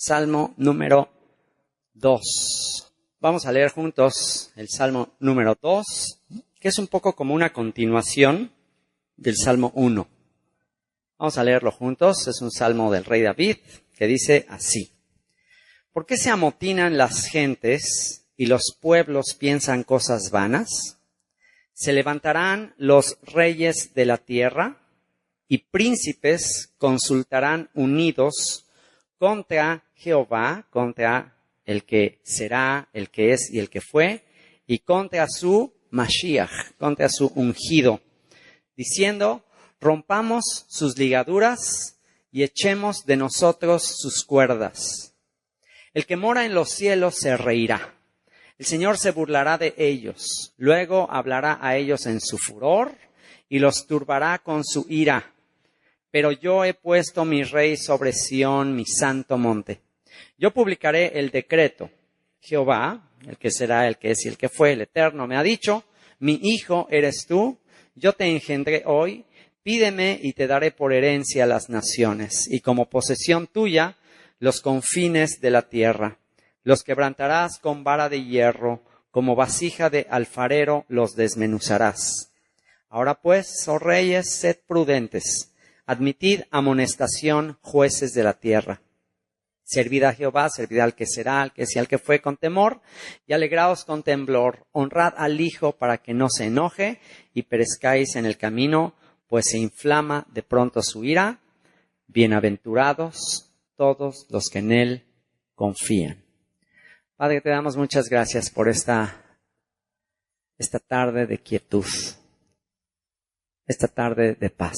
Salmo número 2. Vamos a leer juntos el Salmo número 2, que es un poco como una continuación del Salmo 1. Vamos a leerlo juntos. Es un salmo del rey David que dice así: ¿Por qué se amotinan las gentes y los pueblos piensan cosas vanas? Se levantarán los reyes de la tierra y príncipes consultarán unidos contra Jehová, contra el que será, el que es y el que fue, y contra su Mashiach, contra su ungido, diciendo: rompamos sus ligaduras y echemos de nosotros sus cuerdas. El que mora en los cielos se reirá. El Señor se burlará de ellos. Luego hablará a ellos en su furor y los turbará con su ira. Pero yo he puesto mi rey sobre Sión, mi santo monte. Yo publicaré el decreto. Jehová, el que será, el que es y el que fue, el Eterno, me ha dicho: mi hijo eres tú, yo te engendré hoy, pídeme y te daré por herencia las naciones, y como posesión tuya los confines de la tierra. Los quebrantarás con vara de hierro, como vasija de alfarero los desmenuzarás. Ahora pues, oh reyes, sed prudentes, admitid amonestación, jueces de la tierra. Servid a Jehová, servid al que será, al que es y al que fue con temor, y alegraos con temblor. Honrad al Hijo para que no se enoje y perezcáis en el camino, pues se inflama de pronto su ira. Bienaventurados todos los que en él confían. Padre, te damos muchas gracias por esta tarde de quietud, esta tarde de paz,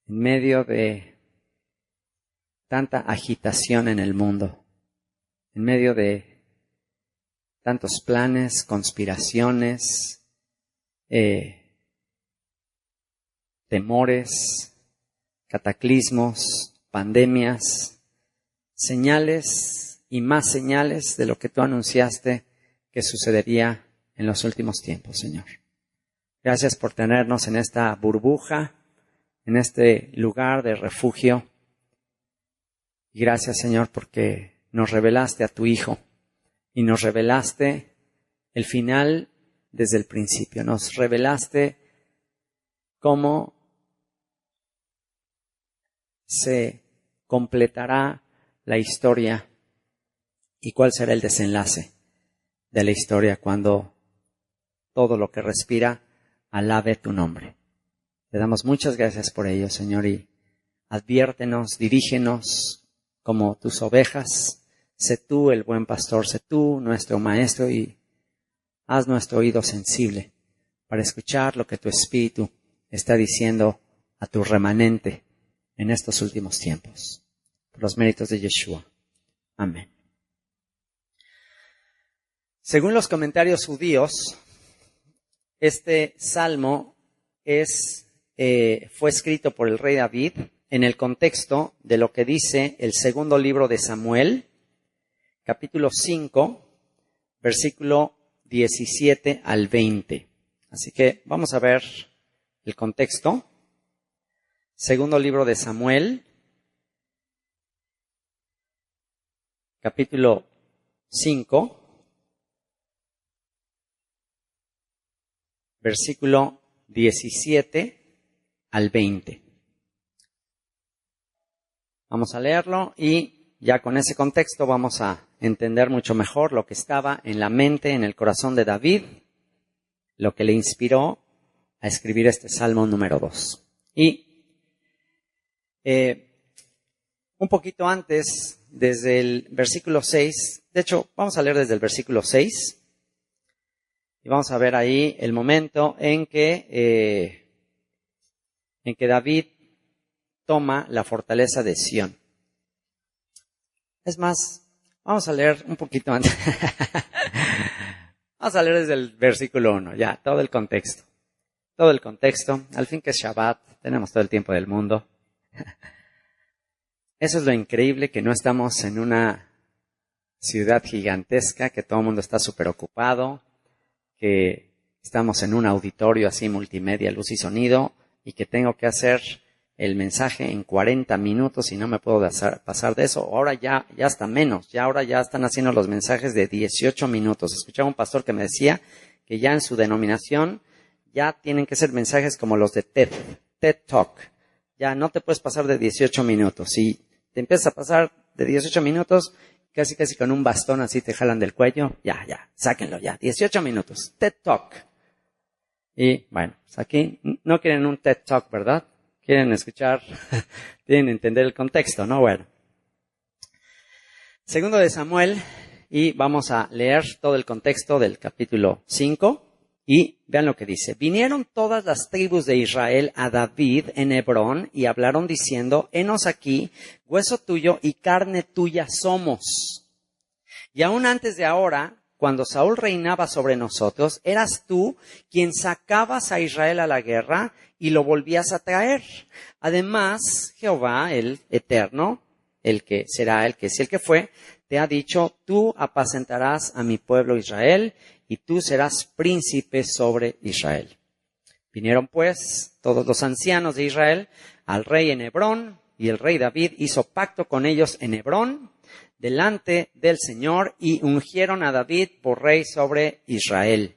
en medio de tanta agitación en el mundo, en medio de tantos planes, conspiraciones, temores, cataclismos, pandemias, señales y más señales de lo que tú anunciaste que sucedería en los últimos tiempos, Señor. Gracias por tenernos en esta burbuja, en este lugar de refugio. Y gracias, Señor, porque nos revelaste a tu Hijo y nos revelaste el final desde el principio. Nos revelaste cómo se completará la historia y cuál será el desenlace de la historia cuando todo lo que respira alabe tu nombre. Te damos muchas gracias por ello, Señor, y adviértenos, dirígenos como tus ovejas. Sé tú el buen pastor, sé tú nuestro maestro y haz nuestro oído sensible para escuchar lo que tu Espíritu está diciendo a tu remanente en estos últimos tiempos. Por los méritos de Yeshua. Amén. Según los comentarios judíos, este salmo fue escrito por el rey David en el contexto de lo que dice el segundo libro de Samuel, capítulo 5, versículo 17 al 20. Así que vamos a ver el contexto. Segundo libro de Samuel, capítulo 5, versículo 17 al 20. Vamos a leerlo y ya con ese contexto vamos a entender mucho mejor lo que estaba en la mente, en el corazón de David, lo que le inspiró a escribir este Salmo número 2. Y un poquito antes, desde el versículo 6, de hecho, vamos a leer desde el versículo 6, y vamos a ver ahí el momento en que David toma la fortaleza de Sión. Es más, vamos a leer un poquito antes. Vamos a leer desde el versículo 1, ya, todo el contexto. Todo el contexto, al fin que es Shabbat, tenemos todo el tiempo del mundo. Eso es lo increíble, que no estamos en una ciudad gigantesca, que todo el mundo está súper ocupado, que estamos en un auditorio así multimedia, luz y sonido, y que tengo que hacer el mensaje en 40 minutos y no me puedo pasar de eso. Ahora ya está menos. Ahora ya están haciendo los mensajes de 18 minutos. Escuchaba un pastor que me decía que ya en su denominación ya tienen que ser mensajes como los de TED Talk. Ya no te puedes pasar de 18 minutos. Si te empiezas a pasar de 18 minutos, casi con un bastón así te jalan del cuello. Ya, sáquenlo ya. 18 minutos. TED Talk. Y bueno, pues aquí no quieren un TED Talk, ¿verdad? Quieren escuchar, quieren entender el contexto, ¿no? Bueno. Segundo de Samuel, y vamos a leer todo el contexto del capítulo 5, y vean lo que dice. Vinieron todas las tribus de Israel a David en Hebrón, y hablaron diciendo, henos aquí, hueso tuyo y carne tuya somos. Y aún antes de ahora, cuando Saúl reinaba sobre nosotros, eras tú quien sacabas a Israel a la guerra y lo volvías a traer. Además, Jehová, el Eterno, el que será, el que es, el que fue, te ha dicho, tú apacentarás a mi pueblo Israel y tú serás príncipe sobre Israel. Vinieron pues todos los ancianos de Israel al rey en Hebrón, y el rey David hizo pacto con ellos en Hebrón, delante del Señor, y ungieron a David por rey sobre Israel.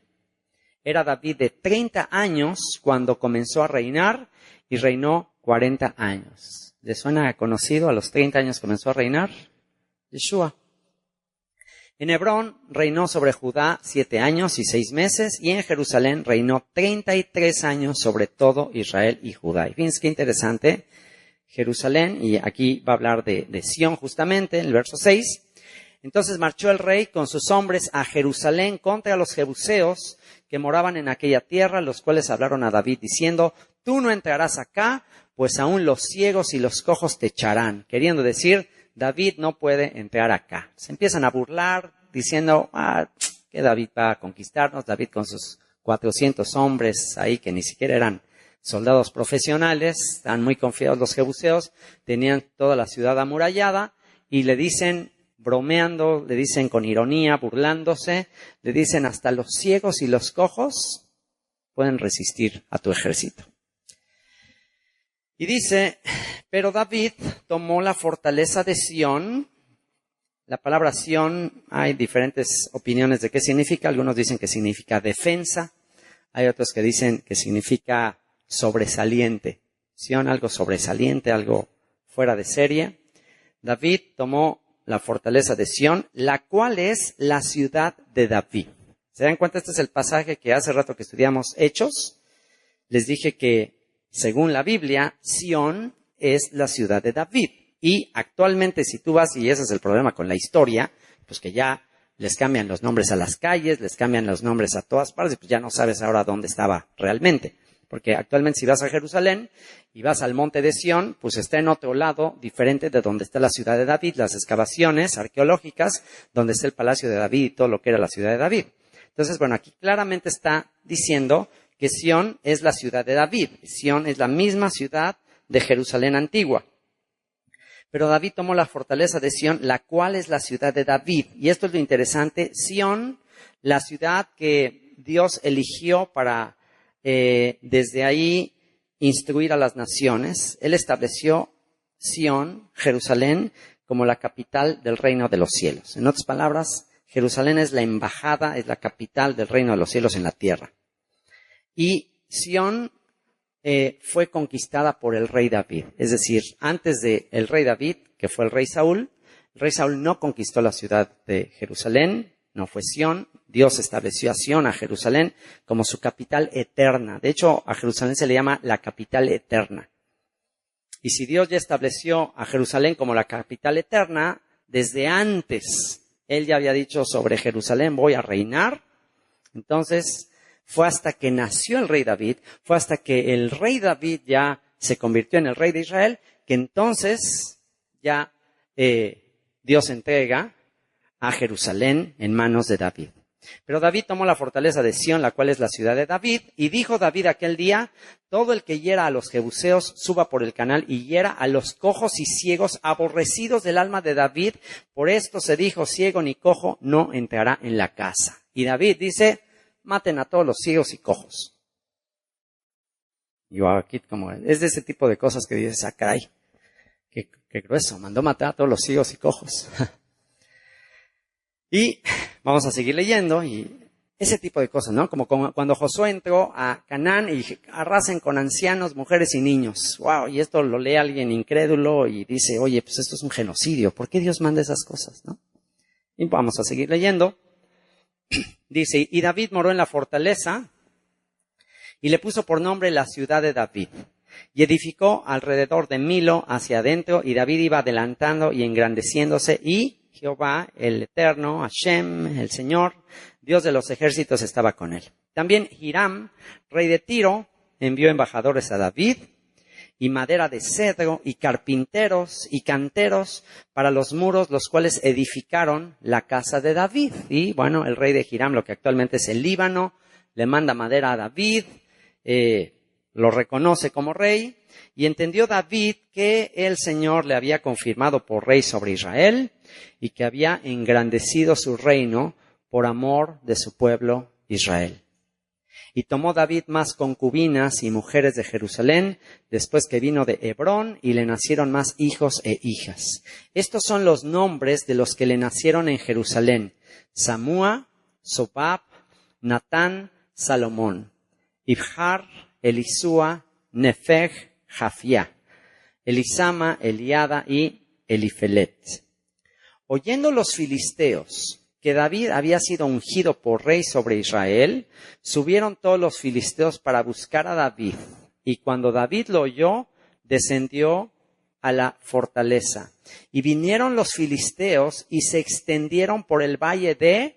Era David de 30 años cuando comenzó a reinar, y reinó 40 años. ¿Le suena conocido? A los 30 años comenzó a reinar Yeshua. En Hebrón reinó sobre Judá 7 años y 6 meses, y en Jerusalén reinó 33 años sobre todo Israel y Judá. Y fíjense qué interesante. Jerusalén, y aquí va a hablar de Sión justamente, en el verso 6. Entonces marchó el rey con sus hombres a Jerusalén contra los jebuseos que moraban en aquella tierra, los cuales hablaron a David diciendo, tú no entrarás acá, pues aún los ciegos y los cojos te echarán. Queriendo decir, David no puede entrar acá. Se empiezan a burlar diciendo, que David va a conquistarnos, David con sus 400 hombres ahí que ni siquiera eran soldados profesionales, estaban muy confiados los jebuseos, tenían toda la ciudad amurallada y le dicen, bromeando, le dicen con ironía, burlándose, le dicen hasta los ciegos y los cojos pueden resistir a tu ejército. Y dice, pero David tomó la fortaleza de Sión. La palabra Sión, hay diferentes opiniones de qué significa. Algunos dicen que significa defensa, hay otros que dicen que significa sobresaliente. Sión, algo sobresaliente, algo fuera de serie. David tomó la fortaleza de Sión, la cual es la ciudad de David. ¿Se dan cuenta? Este es el pasaje que hace rato que estudiamos Hechos. Les dije que, según la Biblia, Sión es la ciudad de David. Y actualmente, si tú vas, y ese es el problema con la historia, pues que ya les cambian los nombres a las calles, les cambian los nombres a todas partes, pues ya no sabes ahora dónde estaba realmente. Porque actualmente si vas a Jerusalén y vas al monte de Sión, pues está en otro lado diferente de donde está la ciudad de David, las excavaciones arqueológicas, donde está el palacio de David y todo lo que era la ciudad de David. Entonces, bueno, aquí claramente está diciendo que Sión es la ciudad de David. Sión es la misma ciudad de Jerusalén antigua. Pero David tomó la fortaleza de Sión, la cual es la ciudad de David. Y esto es lo interesante. Sión, la ciudad que Dios eligió para desde ahí instruir a las naciones. Él estableció Sión, Jerusalén, como la capital del reino de los cielos. En otras palabras, Jerusalén es la embajada, es la capital del reino de los cielos en la tierra. Y Sión fue conquistada por el rey David. Es decir, antes del rey David, que fue el rey Saúl no conquistó la ciudad de Jerusalén, no fue Sión. Dios estableció a Sión, a Jerusalén, como su capital eterna. De hecho, a Jerusalén se le llama la capital eterna. Y si Dios ya estableció a Jerusalén como la capital eterna, desde antes Él ya había dicho sobre Jerusalén voy a reinar. Entonces, fue hasta que nació el rey David, fue hasta que el rey David ya se convirtió en el rey de Israel, que entonces ya Dios entrega a Jerusalén en manos de David. Pero David tomó la fortaleza de Sión, la cual es la ciudad de David, y dijo David aquel día, todo el que hiera a los jebuseos suba por el canal y hiera a los cojos y ciegos aborrecidos del alma de David. Por esto se dijo, ciego ni cojo no entrará en la casa. Y David dice, maten a todos los ciegos y cojos. Yo aquí como, es de ese tipo de cosas que dices, ah, caray, qué grueso, mandó matar a todos los ciegos y cojos. Y vamos a seguir leyendo y ese tipo de cosas, ¿no? Como cuando Josué entró a Canaán y arrasen con ancianos, mujeres y niños. Wow, y esto lo lee alguien incrédulo y dice, oye, pues esto es un genocidio. ¿Por qué Dios manda esas cosas, no? Y vamos a seguir leyendo. Dice, y David moró en la fortaleza y le puso por nombre la ciudad de David. Y edificó alrededor de Milo hacia adentro, y David iba adelantando y engrandeciéndose, y Jehová, el Eterno, Hashem, el Señor, Dios de los ejércitos, estaba con él. También Hiram, rey de Tiro, envió embajadores a David, y madera de cedro, y carpinteros, y canteros para los muros, los cuales edificaron la casa de David. Y bueno, el rey de Hiram, lo que actualmente es el Líbano, le manda madera a David, lo reconoce como rey, y entendió David que el Señor le había confirmado por rey sobre Israel y que había engrandecido su reino por amor de su pueblo Israel. Y tomó David más concubinas y mujeres de Jerusalén después que vino de Hebrón, y le nacieron más hijos e hijas. Estos son los nombres de los que le nacieron en Jerusalén: Samúa, Sobab, Natán, Salomón, Ibjar, Elisúa, Nefeg, Jafía, Elisama, Eliada y Elifelet. Oyendo los filisteos que David había sido ungido por rey sobre Israel, subieron todos los filisteos para buscar a David. Y cuando David lo oyó, descendió a la fortaleza. Y vinieron los filisteos y se extendieron por el valle de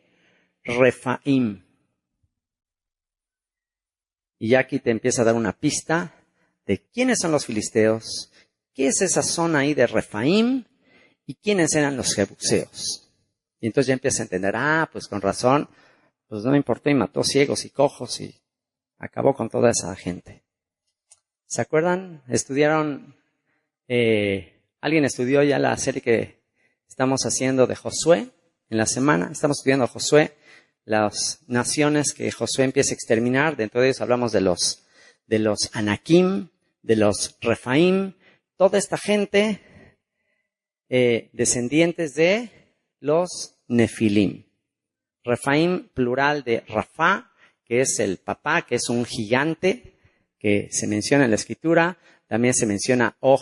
Refaim. Y aquí te empieza a dar una pista de quiénes son los filisteos, qué es esa zona ahí de Refaim y quiénes eran los jebuseos. Y entonces ya empieza a entender, pues con razón, pues no me importó y mató ciegos y cojos y acabó con toda esa gente. ¿Se acuerdan? Alguien estudió ya la serie que estamos haciendo de Josué en la semana. Estamos estudiando a Josué, las naciones que Josué empieza a exterminar. Dentro de ellos hablamos de los Anakim, de los Refaim, toda esta gente descendientes de los Nefilim. Refaim, plural de Rafá, que es el papá, que es un gigante que se menciona en la escritura. También se menciona Og,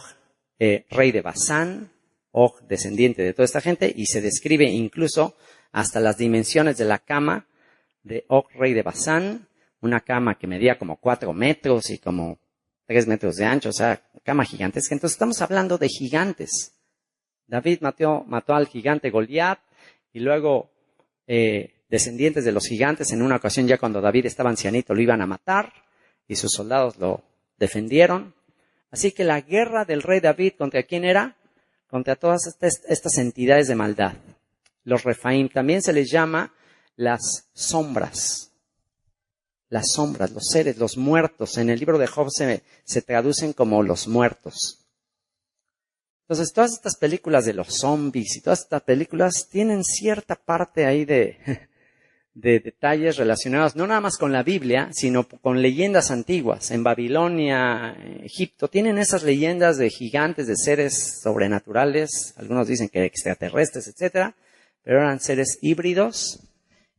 rey de Basán, Og, descendiente de toda esta gente, y se describe incluso hasta las dimensiones de la cama de Og, rey de Basán, una cama que medía como 4 metros y como 3 metros de ancho, o sea, cama gigantesca. Entonces estamos hablando de gigantes. David mató al gigante Goliat, y luego descendientes de los gigantes, en una ocasión ya cuando David estaba ancianito lo iban a matar, y sus soldados lo defendieron. Así que la guerra del rey David, ¿contra quién era? Contra todas estas entidades de maldad. Los Refaim, también se les llama las sombras. Las sombras, los seres, los muertos. En el libro de Job se traducen como los muertos. Entonces, todas estas películas de los zombies y todas estas películas tienen cierta parte ahí de detalles relacionados no nada más con la Biblia, sino con leyendas antiguas. En Babilonia, Egipto, tienen esas leyendas de gigantes, de seres sobrenaturales. Algunos dicen que extraterrestres, etcétera, pero eran seres híbridos.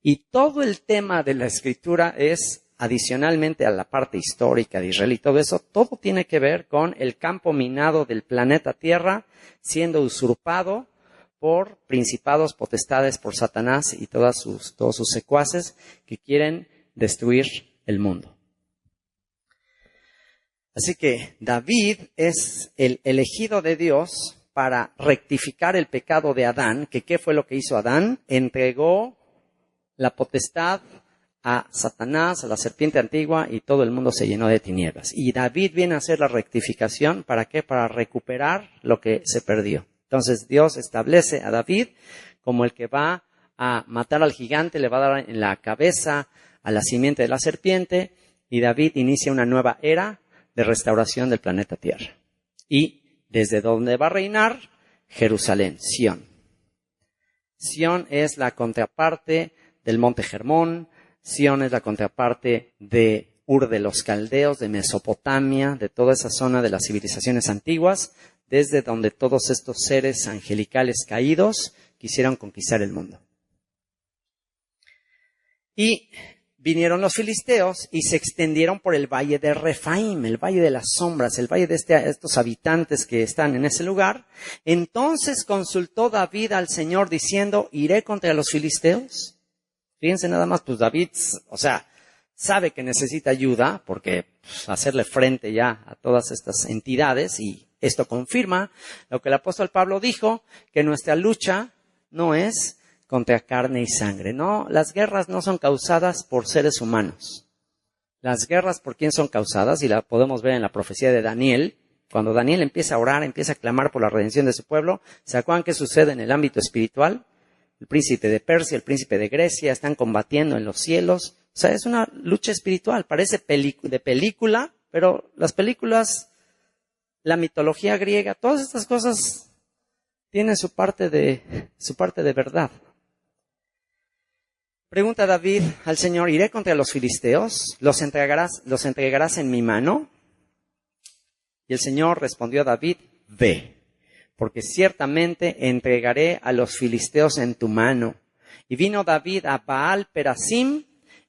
Y todo el tema de la escritura es, adicionalmente a la parte histórica de Israel y todo eso, todo tiene que ver con el campo minado del planeta Tierra siendo usurpado por principados, potestades, por Satanás y todos sus secuaces que quieren destruir el mundo. Así que David es el elegido de Dios para rectificar el pecado de Adán, que ¿qué fue lo que hizo Adán? Entregó la potestad a Satanás, a la serpiente antigua, y todo el mundo se llenó de tinieblas. Y David viene a hacer la rectificación, ¿para qué? Para recuperar lo que se perdió. Entonces Dios establece a David como el que va a matar al gigante, le va a dar en la cabeza a la simiente de la serpiente, y David inicia una nueva era de restauración del planeta Tierra. Y desde donde va a reinar, Jerusalén, Sión. Sión es la contraparte del monte Hermón. Sión es la contraparte de Ur de los Caldeos, de Mesopotamia, de toda esa zona de las civilizaciones antiguas, desde donde todos estos seres angelicales caídos quisieron conquistar el mundo. Y vinieron los filisteos y se extendieron por el valle de Refaim, el valle de las sombras, el valle de estos habitantes que están en ese lugar. Entonces consultó David al Señor diciendo, ¿iré contra los filisteos? Fíjense nada más, pues David, sabe que necesita ayuda porque hacerle frente ya a todas estas entidades, y esto confirma lo que el apóstol Pablo dijo, que nuestra lucha no es contra carne y sangre. No, las guerras no son causadas por seres humanos. Las guerras, ¿por quién son causadas? Y la podemos ver en la profecía de Daniel. Cuando Daniel empieza a orar, empieza a clamar por la redención de su pueblo, ¿se acuerdan qué sucede en el ámbito espiritual? El príncipe de Persia, el príncipe de Grecia están combatiendo en los cielos. O sea, es una lucha espiritual. Parece de película, pero las películas, la mitología griega, todas estas cosas tienen su parte de verdad. Pregunta David al Señor, ¿iré contra los filisteos? ¿Los entregarás en mi mano? Y el Señor respondió a David, ve, porque ciertamente entregaré a los filisteos en tu mano. Y vino David a Baal Perasim,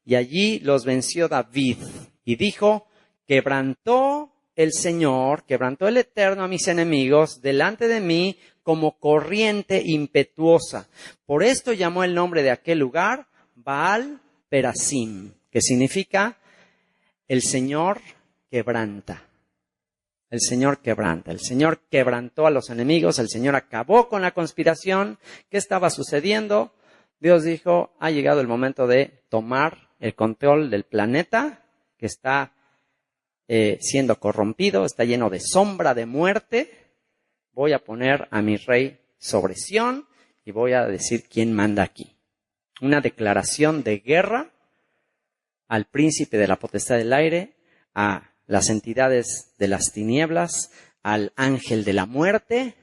y allí los venció David. Y dijo, quebrantó el Señor, quebrantó el Eterno a mis enemigos delante de mí como corriente impetuosa. Por esto llamó el nombre de aquel lugar Baal Perasim, que significa el Señor quebranta. El Señor quebranta. El Señor quebrantó a los enemigos. El Señor acabó con la conspiración. ¿Qué estaba sucediendo? Dios dijo, ha llegado el momento de tomar el control del planeta, que está siendo corrompido, está lleno de sombra, de muerte. Voy a poner a mi rey sobre Sión y voy a decir quién manda aquí. Una declaración de guerra al príncipe de la potestad del aire, a las entidades de las tinieblas, al ángel de la muerte,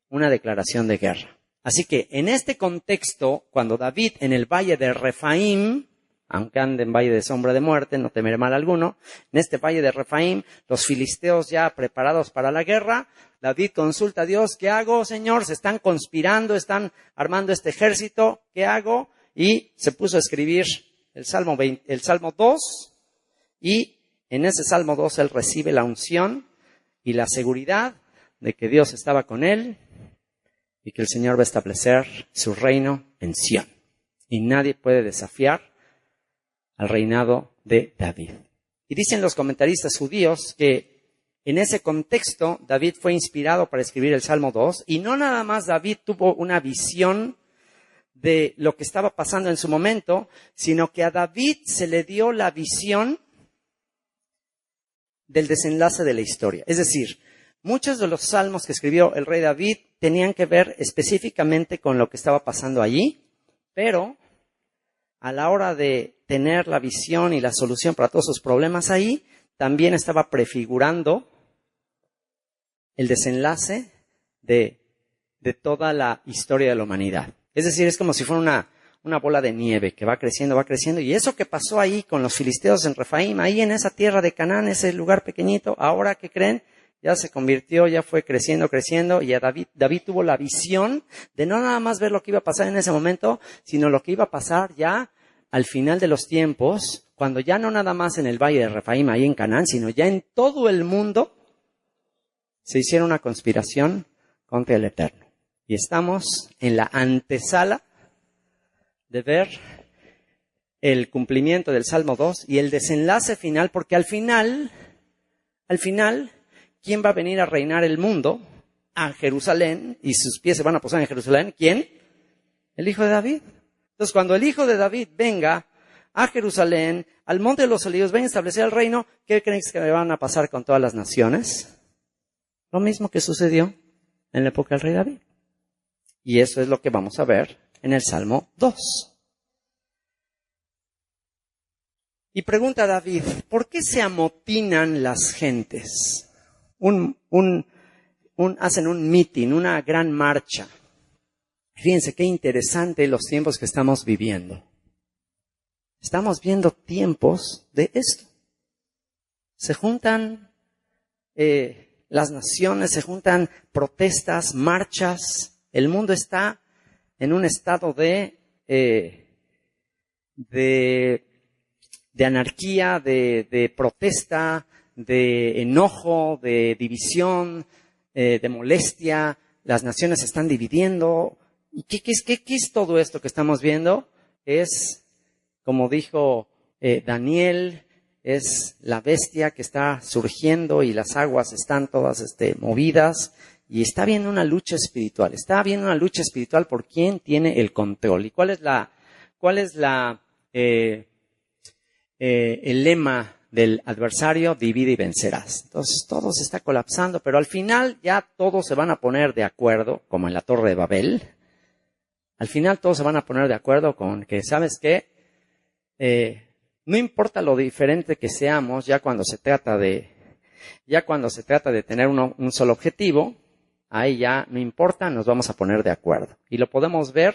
una declaración de guerra. Así que en este contexto, cuando David en el valle de Refaim, aunque ande en valle de sombra de muerte, no temeré mal alguno, en este valle de Refaim, los filisteos ya preparados para la guerra, David consulta a Dios, ¿qué hago, Señor? Se están conspirando, están armando este ejército, ¿qué hago? Y se puso a escribir el Salmo 2, y en ese Salmo 2 él recibe la unción y la seguridad de que Dios estaba con él y que el Señor va a establecer su reino en Sión. Y nadie puede desafiar al reinado de David. Y dicen los comentaristas judíos que en ese contexto David fue inspirado para escribir el Salmo 2, y no nada más David tuvo una visión de lo que estaba pasando en su momento, sino que a David se le dio la visión del desenlace de la historia. Es decir, muchos de los salmos que escribió el rey David tenían que ver específicamente con lo que estaba pasando allí, pero a la hora de tener la visión y la solución para todos sus problemas ahí, también estaba prefigurando el desenlace de toda la historia de la humanidad. Es decir, es como si fuera una bola de nieve que va creciendo, y eso que pasó ahí con los filisteos en Refaim, ahí en esa tierra de Canaán, ese lugar pequeñito, ahora, ¿qué creen? Ya se convirtió, ya fue creciendo, y a David tuvo la visión de no nada más ver lo que iba a pasar en ese momento, sino lo que iba a pasar ya al final de los tiempos, cuando ya no nada más en el valle de Refaim, ahí en Canaán, sino ya en todo el mundo, se hiciera una conspiración contra el Eterno. Y estamos en la antesala de ver el cumplimiento del Salmo 2 y el desenlace final, porque al final, ¿quién va a venir a reinar el mundo? A Jerusalén, y sus pies se van a posar en Jerusalén. ¿Quién? El Hijo de David. Entonces, cuando el Hijo de David venga a Jerusalén, al Monte de los Olivos, venga a establecer el reino, ¿qué creen que van a pasar con todas las naciones? Lo mismo que sucedió en la época del rey David. Y eso es lo que vamos a ver en el Salmo 2. Y pregunta David, ¿por qué se amotinan las gentes? Hacen un meeting, una gran marcha. Fíjense qué interesante los tiempos que estamos viviendo. Estamos viendo tiempos de esto. Se juntan las naciones, se juntan protestas, marchas. El mundo está en un estado de anarquía, de protesta, de enojo, de división, de molestia. Las naciones se están dividiendo. ¿Y qué es todo esto que estamos viendo? Es, como dijo Daniel, es la bestia que está surgiendo y las aguas están todas movidas y está habiendo una lucha espiritual. Está habiendo una lucha espiritual por quién tiene el control. ¿Y cuál es el lema del adversario? Divide y vencerás. Entonces todo se está colapsando, pero al final ya todos se van a poner de acuerdo, como en la Torre de Babel. Al final todos se van a poner de acuerdo con que, ¿sabes qué? No importa lo diferente que seamos, ya cuando se trata de tener un solo objetivo, ahí ya no importa, nos vamos a poner de acuerdo. Y lo podemos ver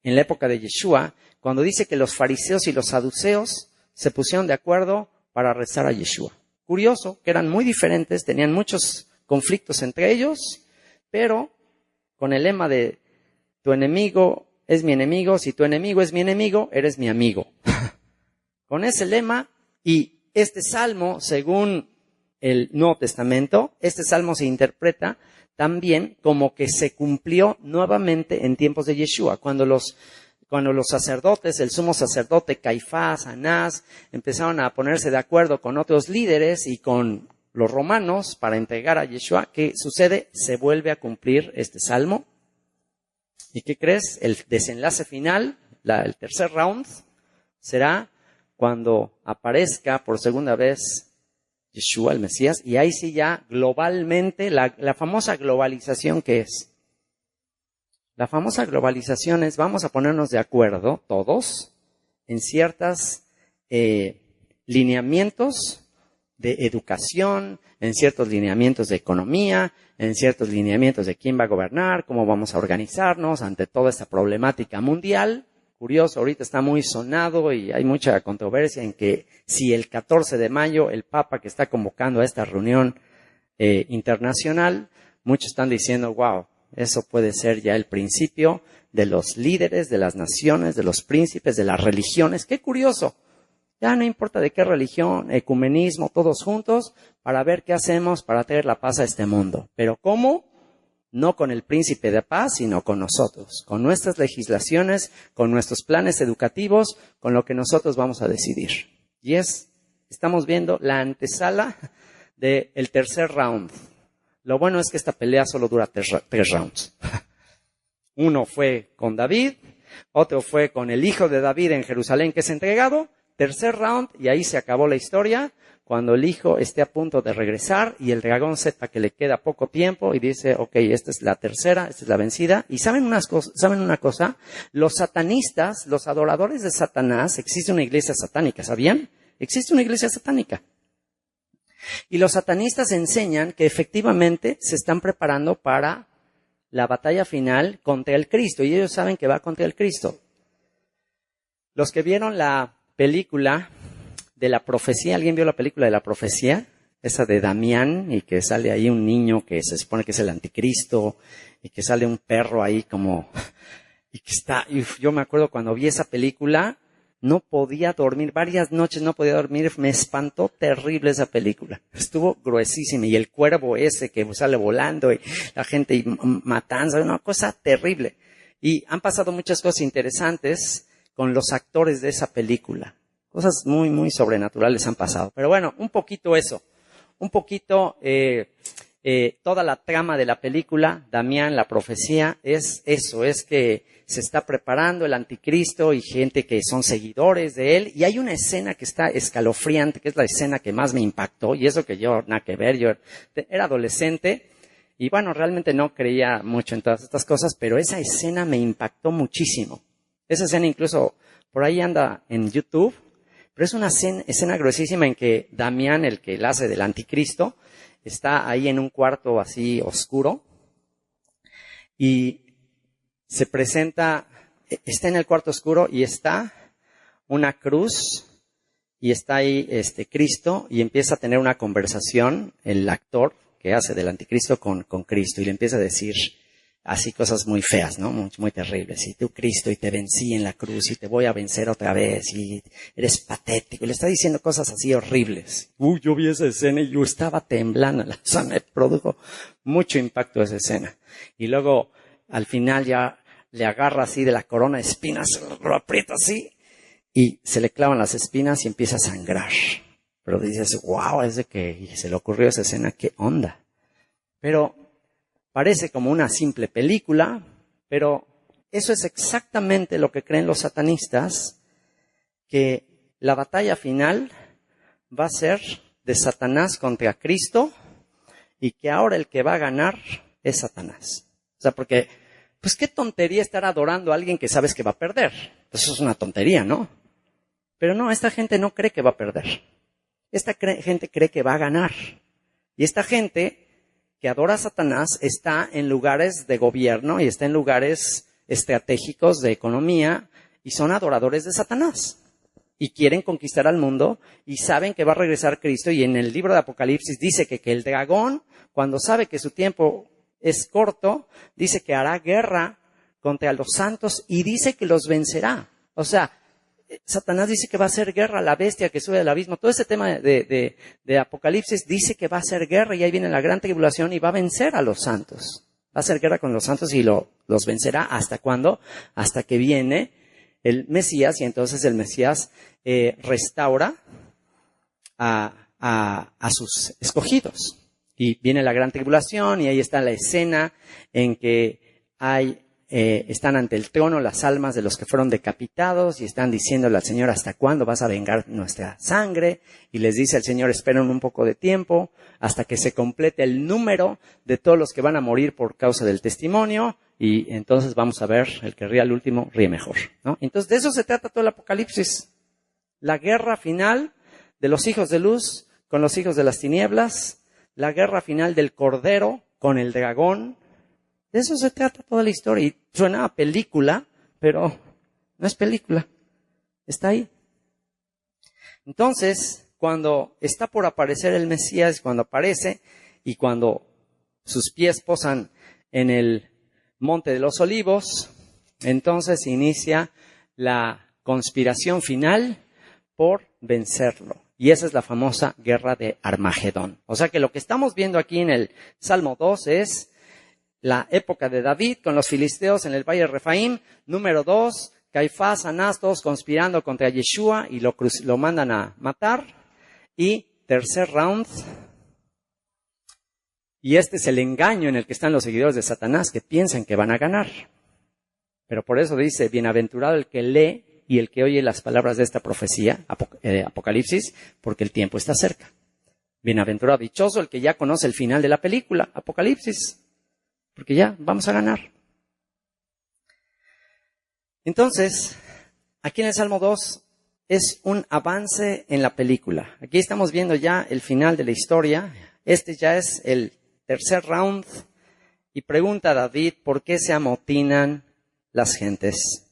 en la época de Yeshua, cuando dice que los fariseos y los saduceos se pusieron de acuerdo para rezar a Yeshua. Curioso, que eran muy diferentes, tenían muchos conflictos entre ellos, pero con el lema de tu enemigo es mi enemigo, si tu enemigo es mi enemigo, eres mi amigo. Con ese lema, y este salmo, según el Nuevo Testamento, este salmo se interpreta también como que se cumplió nuevamente en tiempos de Yeshua, cuando los sacerdotes, el sumo sacerdote Caifás, Anás, empezaron a ponerse de acuerdo con otros líderes y con los romanos para entregar a Yeshua. ¿Qué sucede? Se vuelve a cumplir este salmo. ¿Y qué crees? El desenlace final, el tercer round, será cuando aparezca por segunda vez Yeshua, el Mesías, y ahí sí ya globalmente, la famosa globalización que es. La famosa globalización es, vamos a ponernos de acuerdo todos en ciertos lineamientos de educación, en ciertos lineamientos de economía, en ciertos lineamientos de quién va a gobernar, cómo vamos a organizarnos ante toda esta problemática mundial. Curioso, ahorita está muy sonado y hay mucha controversia en que si el 14 de mayo el Papa que está convocando a esta reunión internacional, muchos están diciendo, wow, eso puede ser ya el principio de los líderes, de las naciones, de los príncipes, de las religiones. ¡Qué curioso! Ya no importa de qué religión, ecumenismo, todos juntos, para ver qué hacemos para traer la paz a este mundo. ¿Pero cómo? No con el príncipe de paz, sino con nosotros, con nuestras legislaciones, con nuestros planes educativos, con lo que nosotros vamos a decidir. Y estamos viendo la antesala del tercer round. Lo bueno es que esta pelea solo dura tres rounds. Uno fue con David, otro fue con el hijo de David en Jerusalén que es entregado, tercer round y ahí se acabó la historia, cuando el hijo esté a punto de regresar y el dragón sepa que le queda poco tiempo y dice, ok, esta es la tercera, esta es la vencida. Y ¿saben una cosa? Los satanistas, los adoradores de Satanás, existe una iglesia satánica, ¿sabían? Existe una iglesia satánica. Y los satanistas enseñan que efectivamente se están preparando para la batalla final contra el Cristo, y ellos saben que va contra el Cristo. Los que vieron la película de la profecía, ¿alguien vio la película de la profecía? Esa de Damián, y que sale ahí un niño que se supone que es el anticristo, y que sale un perro ahí como, y yo me acuerdo cuando vi esa película, no podía dormir, varias noches no podía dormir, me espantó terrible esa película. Estuvo gruesísima, y el cuervo ese que sale volando, y la gente matanza, una cosa terrible. Y han pasado muchas cosas interesantes con los actores de esa película. Cosas muy, muy sobrenaturales han pasado. Pero bueno, un poquito eso. Un poquito toda la trama de la película, Damián, la profecía, es eso, es que se está preparando el anticristo y gente que son seguidores de él. Y hay una escena que está escalofriante, que es la escena que más me impactó. Y eso que yo, nada que ver, yo era adolescente y bueno, realmente no creía mucho en todas estas cosas, pero esa escena me impactó muchísimo. Esa escena incluso por ahí anda en YouTube. Pero es una escena gruesísima en que Damián, el que la hace del anticristo, está ahí en un cuarto así oscuro y se presenta, está en el cuarto oscuro y está una cruz y está ahí Cristo y empieza a tener una conversación, el actor que hace del anticristo con Cristo, y le empieza a decir así cosas muy feas, ¿no? Muy, muy terribles. Y tú, Cristo, y te vencí en la cruz, y te voy a vencer otra vez, y eres patético. Y le está diciendo cosas así horribles. Yo vi esa escena y yo estaba temblando. O sea, me produjo mucho impacto esa escena. Y luego, al final ya le agarra así de la corona de espinas, lo aprieta así, y se le clavan las espinas y empieza a sangrar. Pero dices, wow, es de que se le ocurrió esa escena, qué onda. Pero parece como una simple película, pero eso es exactamente lo que creen los satanistas, que la batalla final va a ser de Satanás contra Cristo y que ahora el que va a ganar es Satanás. O sea, porque, pues qué tontería estar adorando a alguien que sabes que va a perder. Eso es una tontería, ¿no? Pero no, esta gente no cree que va a perder. Esta gente cree que va a ganar. Y esta gente que adora a Satanás está en lugares de gobierno y está en lugares estratégicos de economía y son adoradores de Satanás. Y quieren conquistar al mundo y saben que va a regresar Cristo. Y en el libro de Apocalipsis dice que el dragón, cuando sabe que su tiempo es corto, dice que hará guerra contra los santos y dice que los vencerá. O sea, Satanás dice que va a hacer guerra a la bestia que sube del abismo. Todo ese tema de Apocalipsis dice que va a hacer guerra y ahí viene la gran tribulación y va a vencer a los santos. Va a hacer guerra con los santos y los vencerá. ¿Hasta cuándo? Hasta que viene el Mesías y entonces el Mesías restaura a sus escogidos. Y viene la gran tribulación y ahí está la escena en que están ante el trono las almas de los que fueron decapitados y están diciéndole al Señor, ¿hasta cuándo vas a vengar nuestra sangre? Y les dice el Señor, esperen un poco de tiempo hasta que se complete el número de todos los que van a morir por causa del testimonio y entonces vamos a ver, el que ríe al último ríe mejor, ¿no? Entonces de eso se trata todo el Apocalipsis. La guerra final de los hijos de luz con los hijos de las tinieblas, la guerra final del Cordero con el dragón. De eso se trata toda la historia. Y suena a película, pero no es película. Está ahí. Entonces, cuando está por aparecer el Mesías, cuando aparece y cuando sus pies posan en el Monte de los Olivos, entonces inicia la conspiración final por vencerlo. Y esa es la famosa guerra de Armagedón. O sea que lo que estamos viendo aquí en el Salmo 2 es la época de David con los filisteos en el Valle de Refaim. Número 2, Caifás, Anás, todos conspirando contra Yeshua y lo mandan a matar. Y tercer round, y este es el engaño en el que están los seguidores de Satanás que piensan que van a ganar. Pero por eso dice, bienaventurado el que lee y el que oye las palabras de esta profecía, Apocalipsis, porque el tiempo está cerca. Bienaventurado, dichoso el que ya conoce el final de la película, Apocalipsis. Porque ya vamos a ganar. Entonces, aquí en el Salmo 2 es un avance en la película. Aquí estamos viendo ya el final de la historia. Este ya es el tercer round. Y pregunta a David, ¿por qué se amotinan las gentes?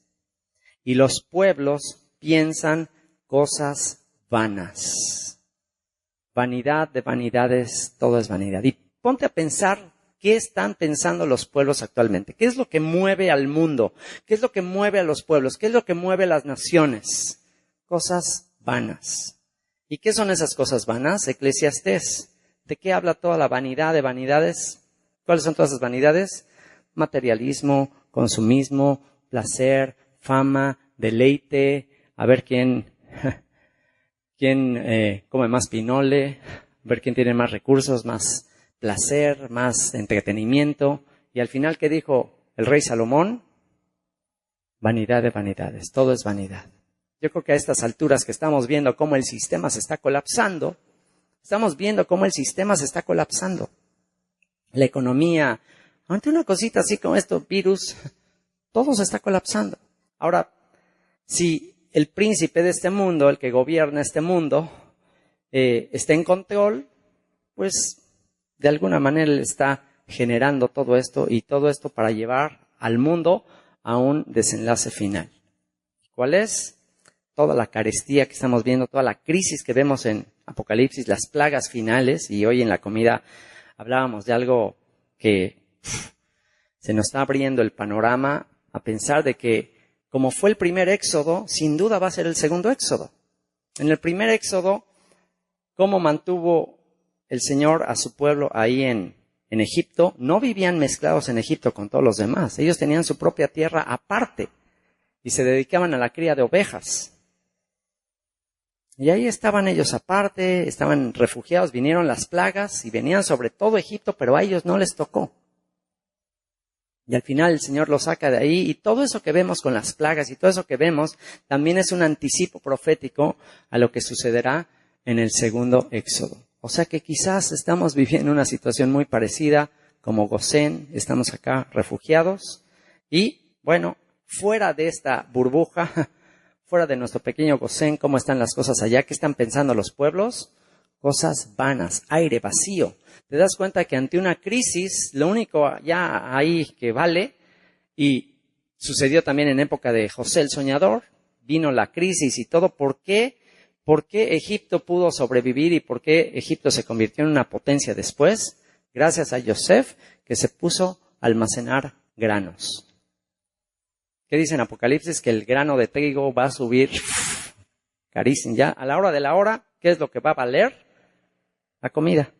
Y los pueblos piensan cosas vanas. Vanidad de vanidades, todo es vanidad. Y ponte a pensar, ¿qué están pensando los pueblos actualmente? ¿Qué es lo que mueve al mundo? ¿Qué es lo que mueve a los pueblos? ¿Qué es lo que mueve a las naciones? Cosas vanas. ¿Y qué son esas cosas vanas? Eclesiastés. ¿De qué habla toda la vanidad de vanidades? ¿Cuáles son todas esas vanidades? Materialismo, consumismo, placer, fama, deleite, a ver quién come más pinole, a ver quién tiene más recursos, más placer, más entretenimiento. Y al final, ¿qué dijo el rey Salomón? Vanidad de vanidades, todo es vanidad. Yo creo que a estas alturas que estamos viendo cómo el sistema se está colapsando, la economía, ante una cosita así como esto, virus, todo se está colapsando. Ahora, si el príncipe de este mundo, el que gobierna este mundo, está en control, pues de alguna manera le está generando todo esto y todo esto para llevar al mundo a un desenlace final. ¿Cuál es? toda la carestía que estamos viendo, toda la crisis que vemos en Apocalipsis, las plagas finales, y hoy en la comida hablábamos de algo que se nos está abriendo el panorama a pensar de que como fue el primer éxodo, sin duda va a ser el segundo éxodo. En el primer éxodo, ¿cómo mantuvo el Señor a su pueblo ahí en Egipto? No vivían mezclados en Egipto con todos los demás. Ellos tenían su propia tierra aparte y se dedicaban a la cría de ovejas. Y ahí estaban ellos aparte, estaban refugiados, vinieron las plagas y venían sobre todo Egipto, pero a ellos no les tocó. Y al final el Señor los saca de ahí, y todo eso que vemos con las plagas y todo eso que vemos también es un anticipo profético a lo que sucederá en el segundo éxodo. O sea que quizás estamos viviendo una situación muy parecida como Gosén, estamos acá refugiados y bueno, fuera de esta burbuja, fuera de nuestro pequeño Gosén, ¿cómo están las cosas allá? ¿Qué están pensando los pueblos? Cosas vanas, aire vacío. Te das cuenta que ante una crisis, lo único ya ahí que vale, y sucedió también en época de José el Soñador, vino la crisis y todo. ¿Por qué? ¿Por qué Egipto pudo sobrevivir y por qué Egipto se convirtió en una potencia después? Gracias a Yosef, que se puso a almacenar granos. ¿Qué dice en Apocalipsis? Que el grano de trigo va a subir carísimo. Ya a la hora de la hora, ¿qué es lo que va a valer? La comida.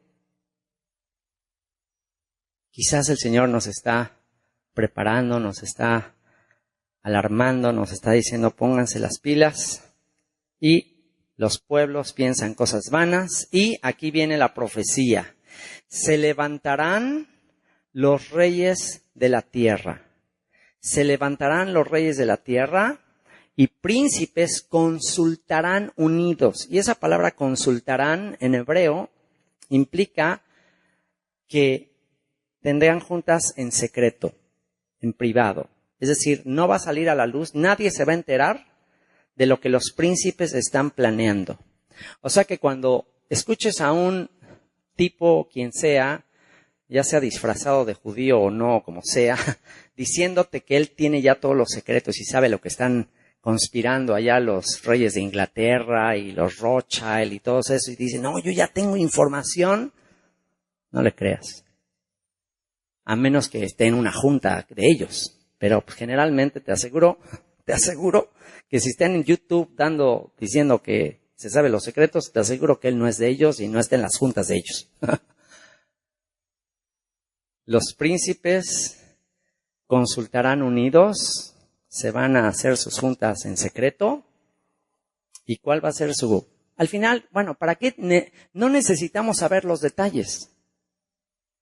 Quizás el Señor nos está preparando, nos está alarmando, nos está diciendo pónganse las pilas, y los pueblos piensan cosas vanas, y aquí viene la profecía. Se levantarán los reyes de la tierra. Se levantarán los reyes de la tierra y príncipes consultarán unidos. Y esa palabra consultarán en hebreo implica que tendrán juntas en secreto, en privado. Es decir, no va a salir a la luz, nadie se va a enterar de lo que los príncipes están planeando. O sea que cuando escuches a un tipo, quien sea, ya sea disfrazado de judío o no, como sea, diciéndote que él tiene ya todos los secretos y sabe lo que están conspirando allá los reyes de Inglaterra y los Rothschild y todos eso, y dicen, no, yo ya tengo información, no le creas. A menos que esté en una junta de ellos. Pero pues, generalmente te aseguro que si están en YouTube diciendo que se sabe los secretos, te aseguro que él no es de ellos y no está en las juntas de ellos. Los príncipes consultarán unidos, se van a hacer sus juntas en secreto. ¿Y cuál va a ser su? Al final, bueno, ¿para qué no necesitamos saber los detalles?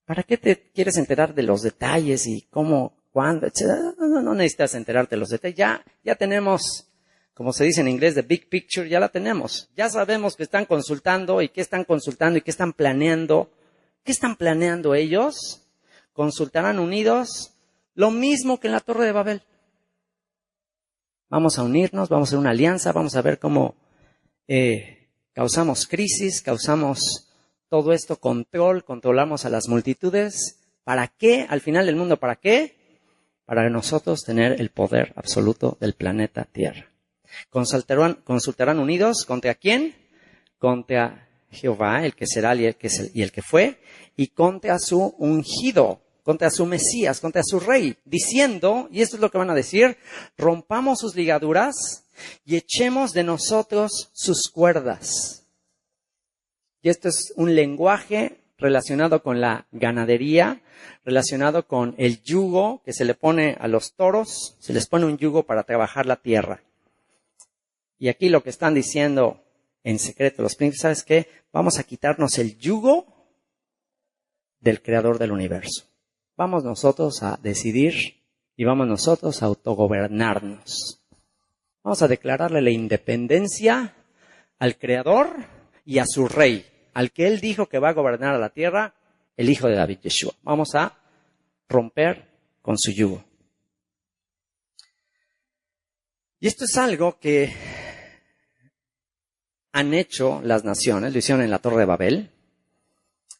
¿Para qué te quieres enterar de los detalles y cómo, cuándo, etcétera? No necesitas enterarte de los detalles. Ya tenemos, como se dice en inglés, the big picture, ya la tenemos. Ya sabemos que están consultando y qué están consultando y qué están planeando. ¿Qué están planeando ellos? Consultarán unidos, lo mismo que en la Torre de Babel. Vamos a unirnos, vamos a hacer una alianza, vamos a ver cómo causamos crisis, causamos todo esto, controlamos a las multitudes. ¿Para qué? Al final del mundo, ¿para qué? Para nosotros tener el poder absoluto del planeta Tierra. Consultarán unidos, ¿contra quién? Contra Jehová, el que será y el que fue, y contra su ungido, contra su Mesías, contra su rey, diciendo, y esto es lo que van a decir, rompamos sus ligaduras y echemos de nosotros sus cuerdas. Y esto es un lenguaje relacionado con la ganadería, relacionado con el yugo que se le pone a los toros, se les pone un yugo para trabajar la tierra. Y aquí lo que están diciendo en secreto los príncipes, ¿sabes qué? Vamos a quitarnos el yugo del creador del universo. Vamos nosotros a decidir y vamos nosotros a autogobernarnos. Vamos a declararle la independencia al creador y a su rey, al que él dijo que va a gobernar a la tierra, el hijo de David, Yeshua. Vamos a romper con su yugo. Y esto es algo que han hecho las naciones, lo hicieron en la Torre de Babel.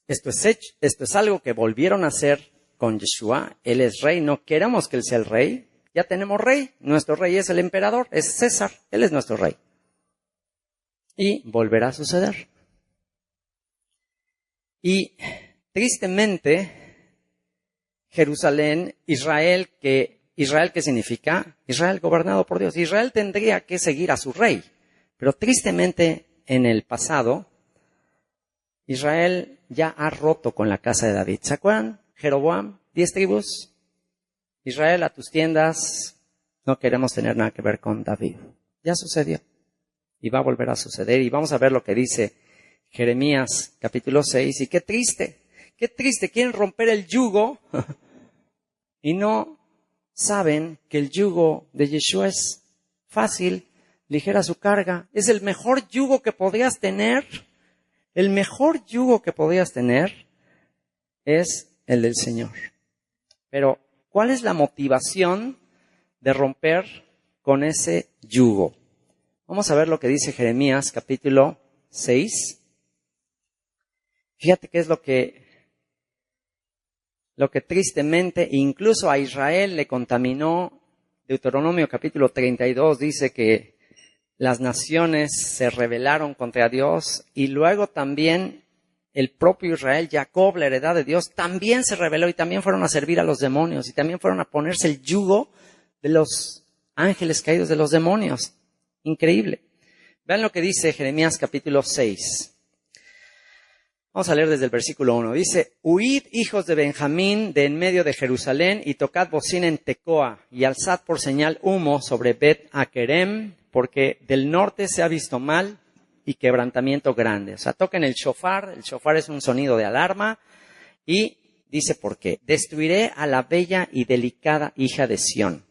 Esto es algo que volvieron a hacer con Yeshua. Él es rey, no queremos que él sea el rey. Ya tenemos rey, nuestro rey es el emperador, es César, él es nuestro rey. Y volverá a suceder. Y tristemente, Jerusalén, Israel, ¿qué significa? Israel gobernado por Dios. Israel tendría que seguir a su rey. Pero tristemente, en el pasado, Israel ya ha roto con la casa de David. ¿Se acuerdan? Jeroboam, 10 tribus. Israel, a tus tiendas, no queremos tener nada que ver con David. Ya sucedió. Y va a volver a suceder. Y vamos a ver lo que dice Jeremías capítulo 6. Y qué triste, quieren romper el yugo y no saben que el yugo de Yeshua es fácil, ligera su carga. Es el mejor yugo que podrías tener. El mejor yugo que podrías tener es el del Señor. Pero, ¿cuál es la motivación de romper con ese yugo? Vamos a ver lo que dice Jeremías capítulo 6. Fíjate qué es lo que tristemente incluso a Israel le contaminó. Deuteronomio capítulo 32 dice que las naciones se rebelaron contra Dios y luego también el propio Israel, Jacob, la heredad de Dios, también se rebeló y también fueron a servir a los demonios y también fueron a ponerse el yugo de los ángeles caídos, de los demonios. Increíble. Vean lo que dice Jeremías capítulo 6. Vamos a leer desde el versículo 1. Dice, huid, hijos de Benjamín, de en medio de Jerusalén, y tocad bocina en Tecoa, y alzad por señal humo sobre Bet Akerem, porque del norte se ha visto mal y quebrantamiento grande. O sea, toquen el shofar es un sonido de alarma, y dice por qué. Destruiré a la bella y delicada hija de Sión.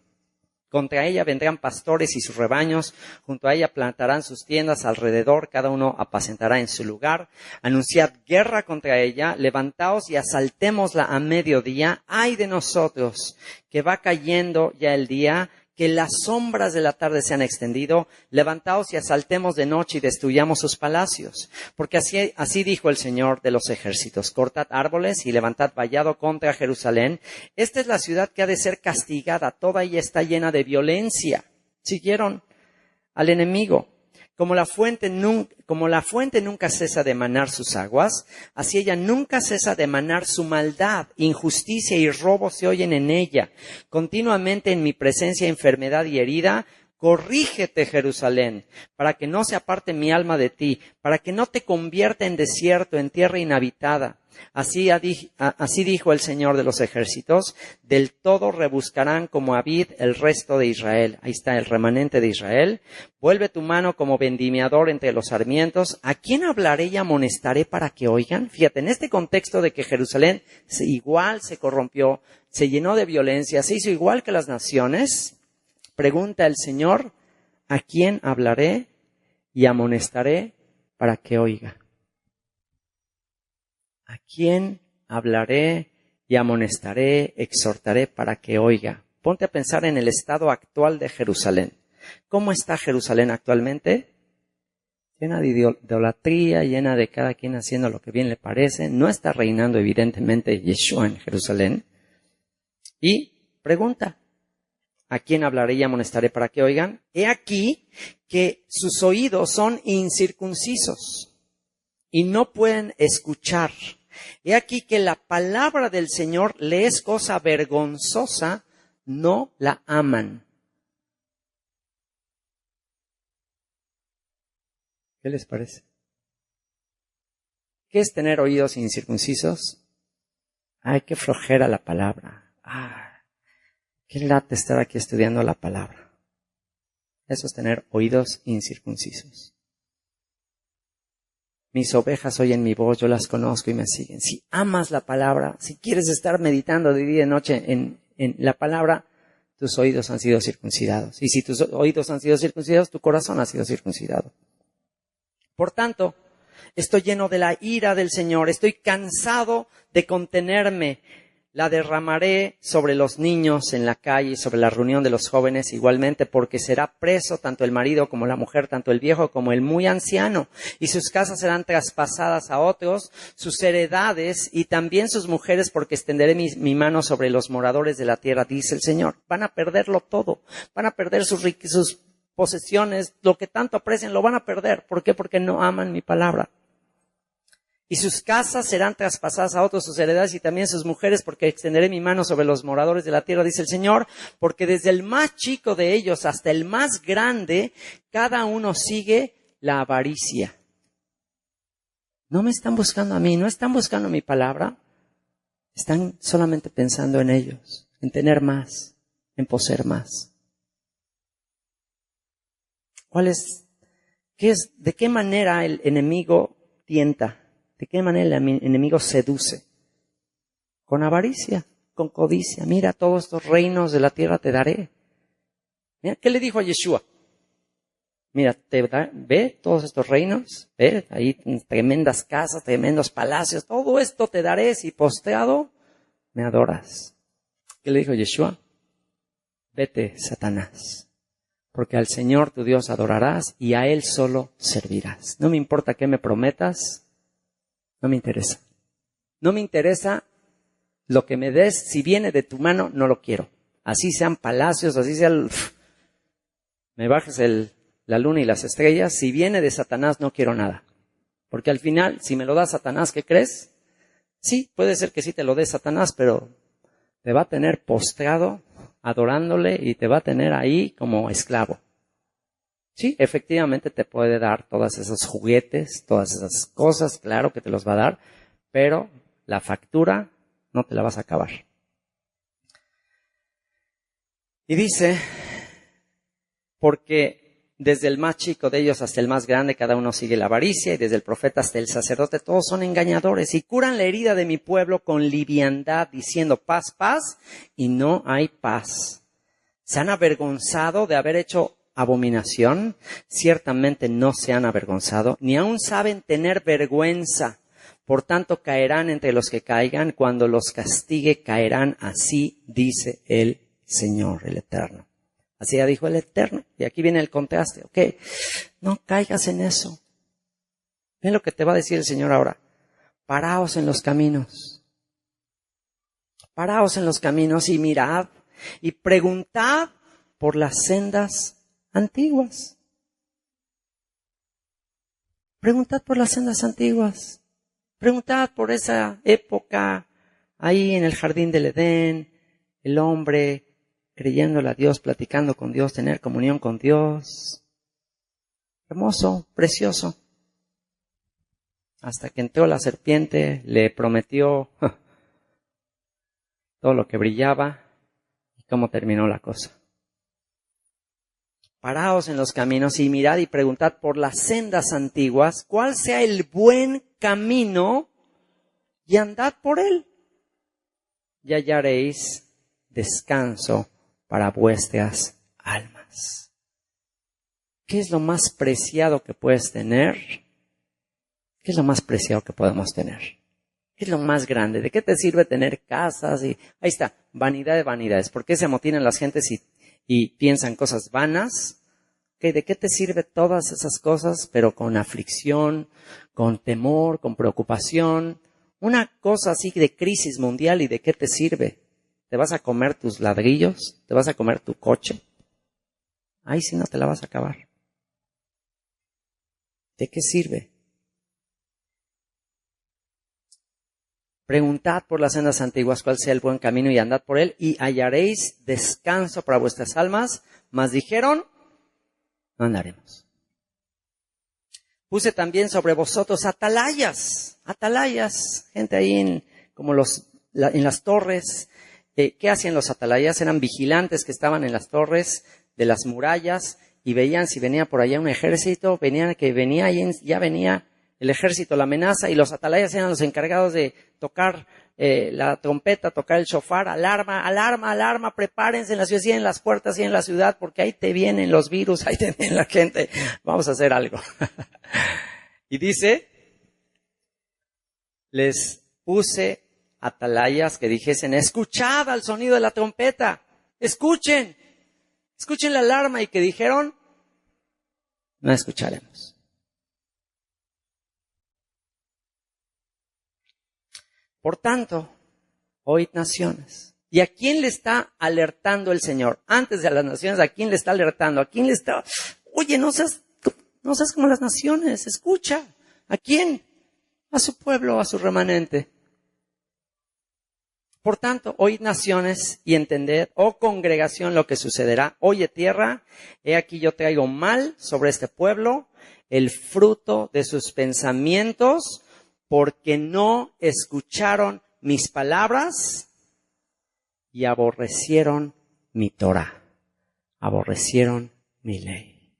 Contra ella vendrán pastores y sus rebaños, junto a ella plantarán sus tiendas alrededor, cada uno apacentará en su lugar. Anunciad guerra contra ella, levantaos y asaltémosla a mediodía. ¡Ay de nosotros, que va cayendo ya el día, que las sombras de la tarde se han extendido! Levantaos y asaltemos de noche y destruyamos sus palacios. Porque así dijo el Señor de los ejércitos: cortad árboles y levantad vallado contra Jerusalén. Esta es la ciudad que ha de ser castigada, toda ella está llena de violencia. Siguieron al enemigo. Como la fuente nunca cesa de manar sus aguas, así ella nunca cesa de manar su maldad. Injusticia y robo se oyen en ella. Continuamente en mi presencia enfermedad y herida. Corrígete, Jerusalén, para que no se aparte mi alma de ti, para que no te convierta en desierto, en tierra inhabitada. Así dijo el Señor de los ejércitos: del todo rebuscarán como a vid el resto de Israel. Ahí está el remanente de Israel. Vuelve tu mano como vendimiador entre los sarmientos. ¿A quién hablaré y amonestaré para que oigan? Fíjate, en este contexto de que Jerusalén igual se corrompió, se llenó de violencia, se hizo igual que las naciones, pregunta el Señor: ¿a quién hablaré y amonestaré para que oiga? ¿A quién hablaré y amonestaré, exhortaré para que oiga? Ponte a pensar en el estado actual de Jerusalén. ¿Cómo está Jerusalén actualmente? Llena de idolatría, llena de cada quien haciendo lo que bien le parece. No está reinando evidentemente Yeshua en Jerusalén. Y pregunta: ¿a quién hablaré y amonestaré para que oigan? He aquí que sus oídos son incircuncisos y no pueden escuchar. He aquí que la palabra del Señor le es cosa vergonzosa, no la aman. ¿Qué les parece? ¿Qué es tener oídos incircuncisos? Ay, qué flojera la palabra. Qué lata estar aquí estudiando la palabra. Eso es tener oídos incircuncisos. Mis ovejas oyen mi voz, yo las conozco y me siguen. Si amas la palabra, si quieres estar meditando de día y de noche en la palabra, tus oídos han sido circuncidados. Y si tus oídos han sido circuncidados, tu corazón ha sido circuncidado. Por tanto, estoy lleno de la ira del Señor, estoy cansado de contenerme. La derramaré sobre los niños en la calle, sobre la reunión de los jóvenes igualmente, porque será preso tanto el marido como la mujer, tanto el viejo como el muy anciano, y sus casas serán traspasadas a otros, sus heredades y también sus mujeres, porque extenderé mi mano sobre los moradores de la tierra, dice el Señor. Van a perderlo todo, van a perder sus posesiones, lo que tanto aprecian, lo van a perder. ¿Por qué? Porque no aman mi palabra. Y sus casas serán traspasadas a otros, sus heredades y también sus mujeres, porque extenderé mi mano sobre los moradores de la tierra, dice el Señor, porque desde el más chico de ellos hasta el más grande, cada uno sigue la avaricia. No me están buscando a mí, no están buscando mi palabra, están solamente pensando en ellos, en tener más, en poseer más. ¿De qué manera el enemigo tienta? ¿De qué manera el enemigo seduce? Con avaricia, con codicia. Mira, todos estos reinos de la tierra te daré. Mira, ¿qué le dijo a Yeshua? Mira, ve todos estos reinos, ve, ahí tremendas casas, tremendos palacios, todo esto te daré si postrado me adoras. ¿Qué le dijo Yeshua? Vete, Satanás, porque al Señor tu Dios adorarás y a Él solo servirás. No me importa qué me prometas, no me interesa. No me interesa lo que me des, si viene de tu mano, no lo quiero. Así sean palacios, así sea me bajes la luna y las estrellas, si viene de Satanás no quiero nada. Porque al final, si me lo da Satanás, ¿qué crees? Sí, puede ser que sí te lo dé Satanás, pero te va a tener postrado, adorándole, y te va a tener ahí como esclavo. Sí, efectivamente te puede dar todos esos juguetes, todas esas cosas, claro que te los va a dar, pero la factura no te la vas a acabar. Y dice, porque desde el más chico de ellos hasta el más grande, cada uno sigue la avaricia, y desde el profeta hasta el sacerdote, todos son engañadores, y curan la herida de mi pueblo con liviandad, diciendo paz, paz, y no hay paz. ¿Se han avergonzado de haber hecho abominación? Ciertamente no se han avergonzado, ni aun saben tener vergüenza. Por tanto caerán entre los que caigan, cuando los castigue caerán, así dice el Señor, el Eterno. Así ya dijo el Eterno. Y aquí viene el contraste. Ok, no caigas en eso. Ven lo que te va a decir el Señor ahora. Paraos en los caminos. Paraos en los caminos y mirad y preguntad por las sendas antiguas. Preguntad por las sendas antiguas. Preguntad por esa época ahí en el jardín del Edén, el hombre creyéndole a Dios, platicando con Dios, tener comunión con Dios. Hermoso, precioso. Hasta que entró la serpiente, le prometió todo lo que brillaba y cómo terminó la cosa. Paraos en los caminos y mirad y preguntad por las sendas antiguas, cuál sea el buen camino, y andad por él. Y hallaréis descanso para vuestras almas. ¿Qué es lo más preciado que puedes tener? ¿Qué es lo más preciado que podemos tener? ¿Qué es lo más grande? ¿De qué te sirve tener casas? Ahí está, vanidad de vanidades. ¿Por qué se amotinan las gentes y piensan cosas vanas? ¿De qué te sirve todas esas cosas, pero con aflicción, con temor, con preocupación? Una cosa así de crisis mundial, ¿y de qué te sirve? ¿Te vas a comer tus ladrillos? ¿Te vas a comer tu coche? Ahí sí no te la vas a acabar. ¿De qué sirve? Preguntad por las sendas antiguas cuál sea el buen camino y andad por él, y hallaréis descanso para vuestras almas. Mas dijeron, no andaremos. Puse también sobre vosotros atalayas, gente ahí en las torres. ¿Qué hacían los atalayas? Eran vigilantes que estaban en las torres de las murallas y veían si venía por allá un ejército, ya venía el ejército, la amenaza, y los atalayas eran los encargados de tocar la trompeta, tocar el shofar, alarma, alarma, alarma, prepárense en la ciudad, y en las puertas y en la ciudad, porque ahí te vienen los virus, ahí te viene la gente, vamos a hacer algo. Y dice, les puse atalayas que dijesen, escuchad al sonido de la trompeta, escuchen la alarma, y que dijeron, no escucharemos. Por tanto, oíd naciones, ¿Y a quién le está alertando el Señor? Antes de las naciones, ¿a quién le está alertando? ¿A quién le está? Oye, no seas como las naciones, escucha. ¿A quién? A su pueblo, a su remanente. Por tanto, oíd naciones y entended, oh congregación, lo que sucederá. Oye tierra, he aquí yo traigo mal sobre este pueblo, el fruto de sus pensamientos, porque no escucharon mis palabras y aborrecieron mi Torah, aborrecieron mi ley.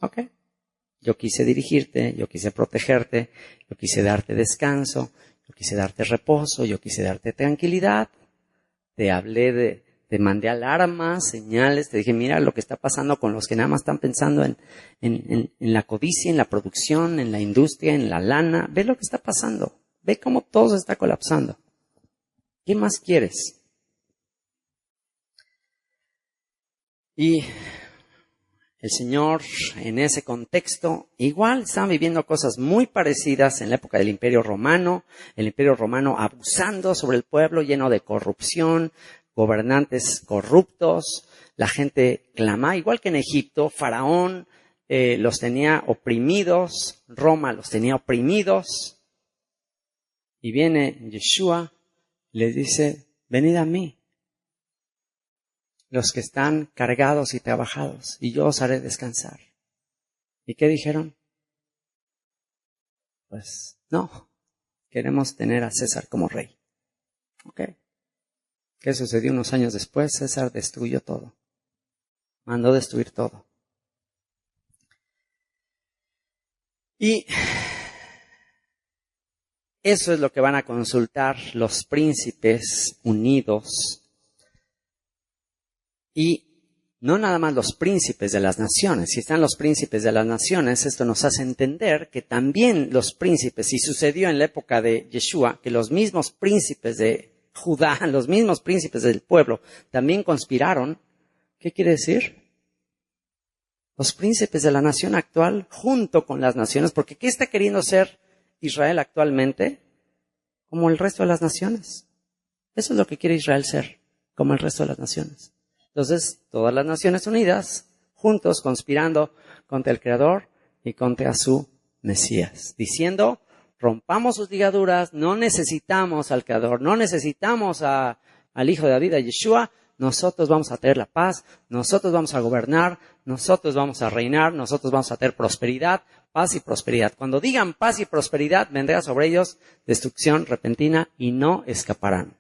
¿Ok? Yo quise dirigirte, yo quise protegerte, yo quise darte descanso, yo quise darte reposo, yo quise darte tranquilidad. Te hablé te mandé alarmas, señales, te dije, mira lo que está pasando con los que nada más están pensando en la codicia, en la producción, en la industria, en la lana. Ve lo que está pasando. Ve cómo todo se está colapsando. ¿Qué más quieres? Y el Señor, en ese contexto, igual estaban viviendo cosas muy parecidas en la época del Imperio Romano, el Imperio Romano abusando sobre el pueblo, lleno de corrupción, gobernantes corruptos, la gente clamaba, igual que en Egipto, Faraón los tenía oprimidos, Roma los tenía oprimidos, y viene Yeshua, les dice, venid a mí, los que están cargados y trabajados, y yo os haré descansar. ¿Y qué dijeron? Pues no, queremos tener a César como rey. ¿Ok? ¿Qué sucedió unos años después? César destruyó todo. Mandó destruir todo. Y eso es lo que van a consultar los príncipes unidos. Y no nada más los príncipes de las naciones. Si están los príncipes de las naciones, esto nos hace entender que también los príncipes, y sucedió en la época de Yeshua, que los mismos príncipes de Judá, los mismos príncipes del pueblo, también conspiraron. ¿Qué quiere decir? Los príncipes de la nación actual junto con las naciones, porque ¿qué está queriendo ser Israel actualmente? Como el resto de las naciones. Eso es lo que quiere Israel ser, como el resto de las naciones. Entonces, todas las Naciones Unidas, juntos, conspirando contra el Creador y contra su Mesías, diciendo, rompamos sus ligaduras, no necesitamos al Creador, no necesitamos al Hijo de David, a Yeshua, nosotros vamos a traer la paz, nosotros vamos a gobernar, nosotros vamos a reinar, nosotros vamos a tener prosperidad, paz y prosperidad. Cuando digan paz y prosperidad, vendrá sobre ellos destrucción repentina y no escaparán.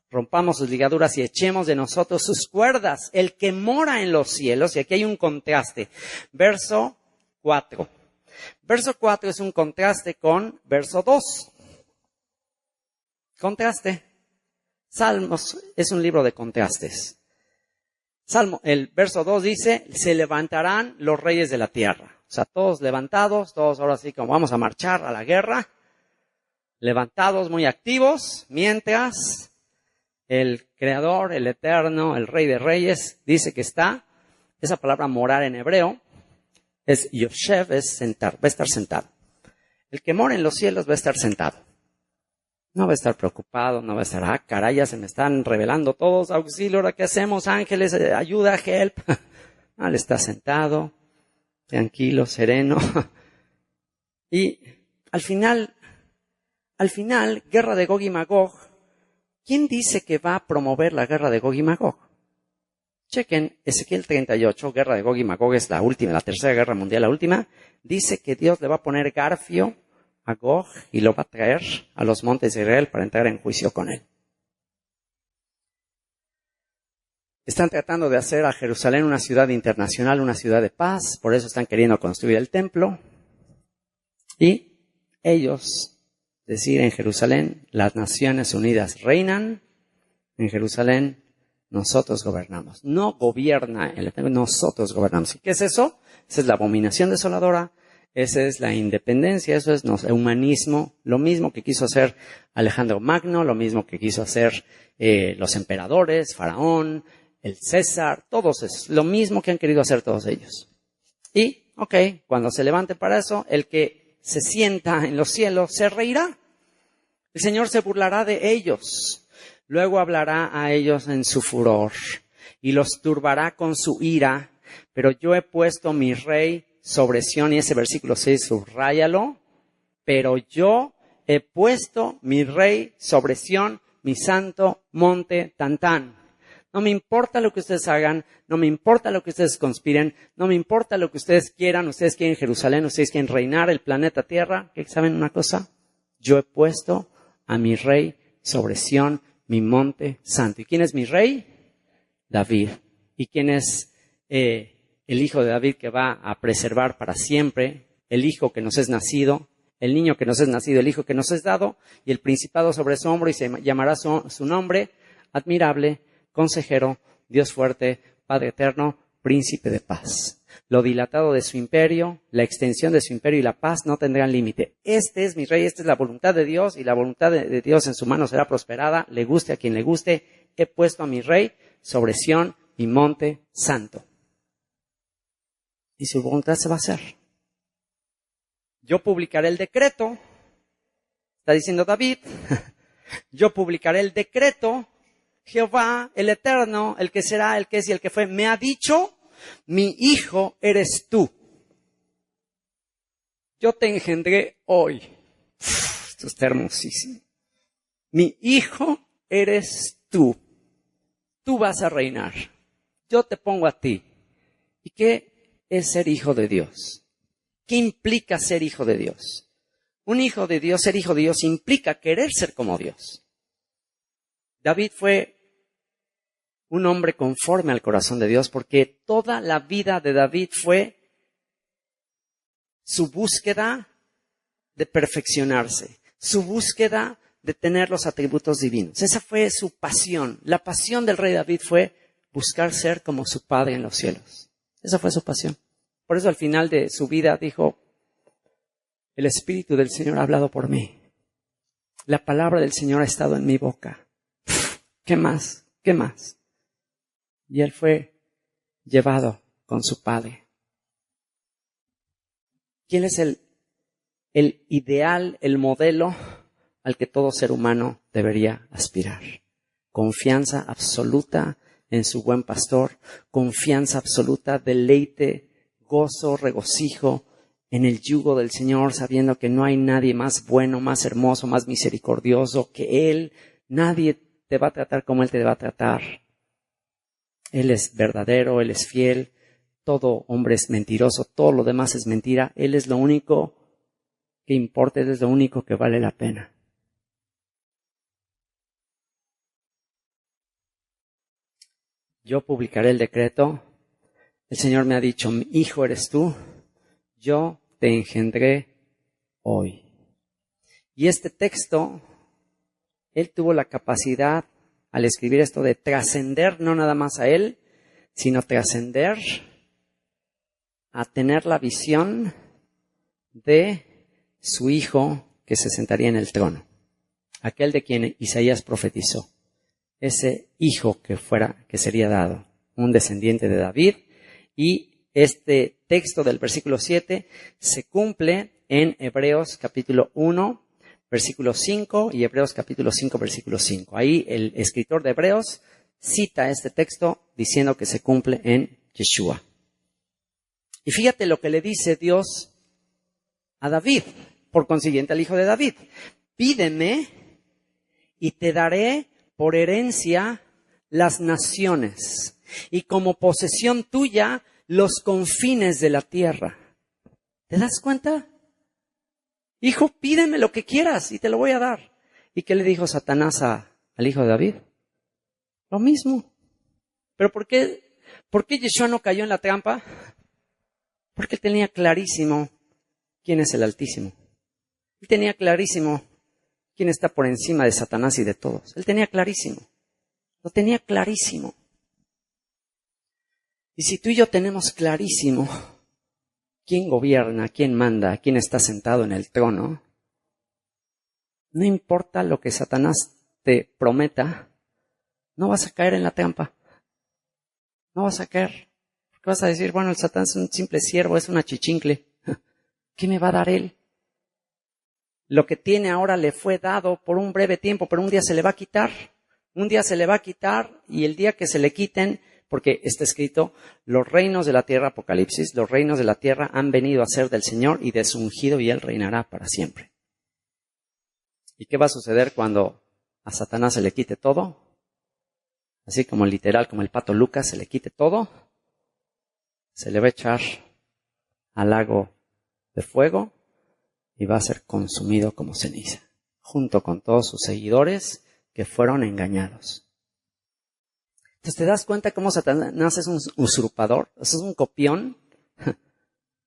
Rompamos sus ligaduras y echemos de nosotros sus cuerdas, el que mora en los cielos. Y aquí hay un contraste. Verso 4. Verso 4 es un contraste con verso 2. Contraste. Salmos es un libro de contrastes. El verso 2 dice, se levantarán los reyes de la tierra. O sea, todos levantados, todos ahora sí como vamos a marchar a la guerra. Levantados, muy activos, mientras el Creador, el Eterno, el Rey de Reyes, dice que está, esa palabra morar en hebreo, es yoshev, es sentar, va a estar sentado. El que mora en los cielos va a estar sentado. No va a estar preocupado, no va a estar, caray, ya se me están revelando todos, auxilio, ¿ahora qué hacemos? Ángeles, ayuda, help. Él está sentado, tranquilo, sereno. Y al final, guerra de Gog y Magog. ¿Quién dice que va a promover la guerra de Gog y Magog? Chequen, Ezequiel 38, guerra de Gog y Magog es la última, la tercera guerra mundial, la última. Dice que Dios le va a poner garfio a Gog y lo va a traer a los montes de Israel para entrar en juicio con él. Están tratando de hacer a Jerusalén una ciudad internacional, una ciudad de paz, por eso están queriendo construir el templo. Y ellos decir en Jerusalén, las Naciones Unidas reinan, en Jerusalén nosotros gobernamos. No gobierna el Eterno, nosotros gobernamos. ¿Y qué es eso? Esa es la abominación desoladora, esa es la independencia, eso es el humanismo, lo mismo que quiso hacer Alejandro Magno, lo mismo que quiso hacer los emperadores, Faraón, el César, todos esos, lo mismo que han querido hacer todos ellos. Y, cuando se levante para eso, el que se sienta en los cielos, se reirá. El Señor se burlará de ellos. Luego hablará a ellos en su furor y los turbará con su ira, pero yo he puesto mi rey sobre Sión, y ese versículo 6, subráyalo, pero yo he puesto mi rey sobre Sión, mi santo monte Tantán. No me importa lo que ustedes hagan, no me importa lo que ustedes conspiren, no me importa lo que ustedes quieren Jerusalén, ustedes quieren reinar el planeta Tierra. ¿Saben una cosa? Yo he puesto a mi rey sobre Sión, mi monte santo. ¿Y quién es mi rey? David. ¿Y quién es el hijo de David que va a preservar para siempre? El hijo que nos es nacido, el niño que nos es nacido, el hijo que nos es dado, y el principado sobre su hombro, y se llamará su nombre, admirable, consejero, Dios fuerte, Padre eterno, príncipe de paz. Lo dilatado de su imperio, la extensión de su imperio y la paz no tendrán límite. Este es mi rey, esta es la voluntad de Dios, y la voluntad de Dios en su mano será prosperada, le guste a quien le guste. He puesto a mi rey sobre Sión, mi monte santo. Y su voluntad se va a hacer. Yo publicaré el decreto, está diciendo David, yo publicaré el decreto. Jehová, el Eterno, el que será, el que es y el que fue, me ha dicho, mi hijo eres tú. Yo te engendré hoy. Esto está hermosísimo. Mi hijo eres tú. Tú vas a reinar. Yo te pongo a ti. ¿Y qué es ser hijo de Dios? ¿Qué implica ser hijo de Dios? Un hijo de Dios, ser hijo de Dios, implica querer ser como Dios. David fue un hombre conforme al corazón de Dios, porque toda la vida de David fue su búsqueda de perfeccionarse, su búsqueda de tener los atributos divinos. Esa fue su pasión. La pasión del rey David fue buscar ser como su Padre en los cielos. Esa fue su pasión. Por eso al final de su vida dijo, el Espíritu del Señor ha hablado por mí. La palabra del Señor ha estado en mi boca. ¿Qué más? ¿Qué más? Y él fue llevado con su Padre. ¿Quién es el ideal, el modelo al que todo ser humano debería aspirar? Confianza absoluta en su buen pastor, confianza absoluta, deleite, gozo, regocijo en el yugo del Señor, sabiendo que no hay nadie más bueno, más hermoso, más misericordioso que Él. Nadie te va a tratar como Él te va a tratar. Él es verdadero, Él es fiel, todo hombre es mentiroso, todo lo demás es mentira. Él es lo único que importa, Él es lo único que vale la pena. Yo publicaré el decreto. El Señor me ha dicho, mi hijo eres tú, yo te engendré hoy. Y este texto, Él tuvo la capacidad, al escribir esto, de trascender no nada más a Él, sino trascender a tener la visión de su hijo que se sentaría en el trono. Aquel de quien Isaías profetizó. Ese hijo que sería dado, un descendiente de David. Y este texto del versículo 7 se cumple en Hebreos capítulo 1, versículo 5 y Hebreos capítulo 5, versículo 5. Ahí el escritor de Hebreos cita este texto diciendo que se cumple en Yeshua. Y fíjate lo que le dice Dios a David, por consiguiente al hijo de David. Pídeme y te daré por herencia las naciones y como posesión tuya los confines de la tierra. ¿Te das cuenta? Hijo, pídeme lo que quieras y te lo voy a dar. ¿Y qué le dijo Satanás al hijo de David? Lo mismo. ¿Pero por qué Yeshua no cayó en la trampa? Porque él tenía clarísimo quién es el Altísimo. Él tenía clarísimo quién está por encima de Satanás y de todos. Él tenía clarísimo. Lo tenía clarísimo. Y si tú y yo tenemos clarísimo quién gobierna, quién manda, quién está sentado en el trono, no importa lo que Satanás te prometa, no vas a caer en la trampa. No vas a caer. Porque vas a decir, bueno, el Satanás es un simple siervo, es una chichincle. ¿Qué me va a dar él? Lo que tiene ahora le fue dado por un breve tiempo, pero un día se le va a quitar. Un día se le va a quitar y el día que se le quiten, porque está escrito, los reinos de la tierra, Apocalipsis, los reinos de la tierra han venido a ser del Señor y de su ungido y Él reinará para siempre. ¿Y qué va a suceder cuando a Satanás se le quite todo? Así como literal, como el pato Lucas, se le quite todo. Se le va a echar al lago de fuego y va a ser consumido como ceniza, junto con todos sus seguidores que fueron engañados. Entonces, ¿te das cuenta cómo Satanás es un usurpador? Es un copión.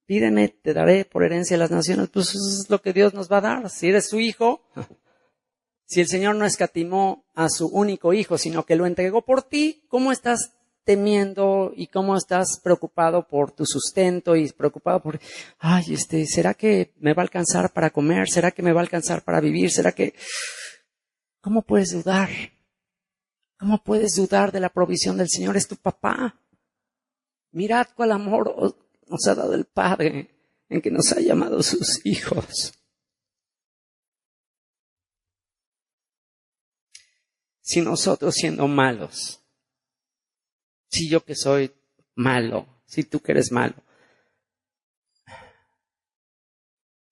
Pídeme, te daré por herencia las naciones. Pues eso es lo que Dios nos va a dar. Si eres su hijo, si el Señor no escatimó a su único hijo, sino que lo entregó por ti, ¿cómo estás temiendo y cómo estás preocupado por tu sustento y preocupado por, ay, ¿será que me va a alcanzar para comer? ¿Será que me va a alcanzar para vivir? ¿Será que? ¿Cómo puedes dudar? ¿Cómo puedes dudar de la provisión del Señor? Es tu papá. Mirad cuál amor nos ha dado el Padre en que nos ha llamado sus hijos. Si nosotros siendo malos, si yo que soy malo, si tú que eres malo,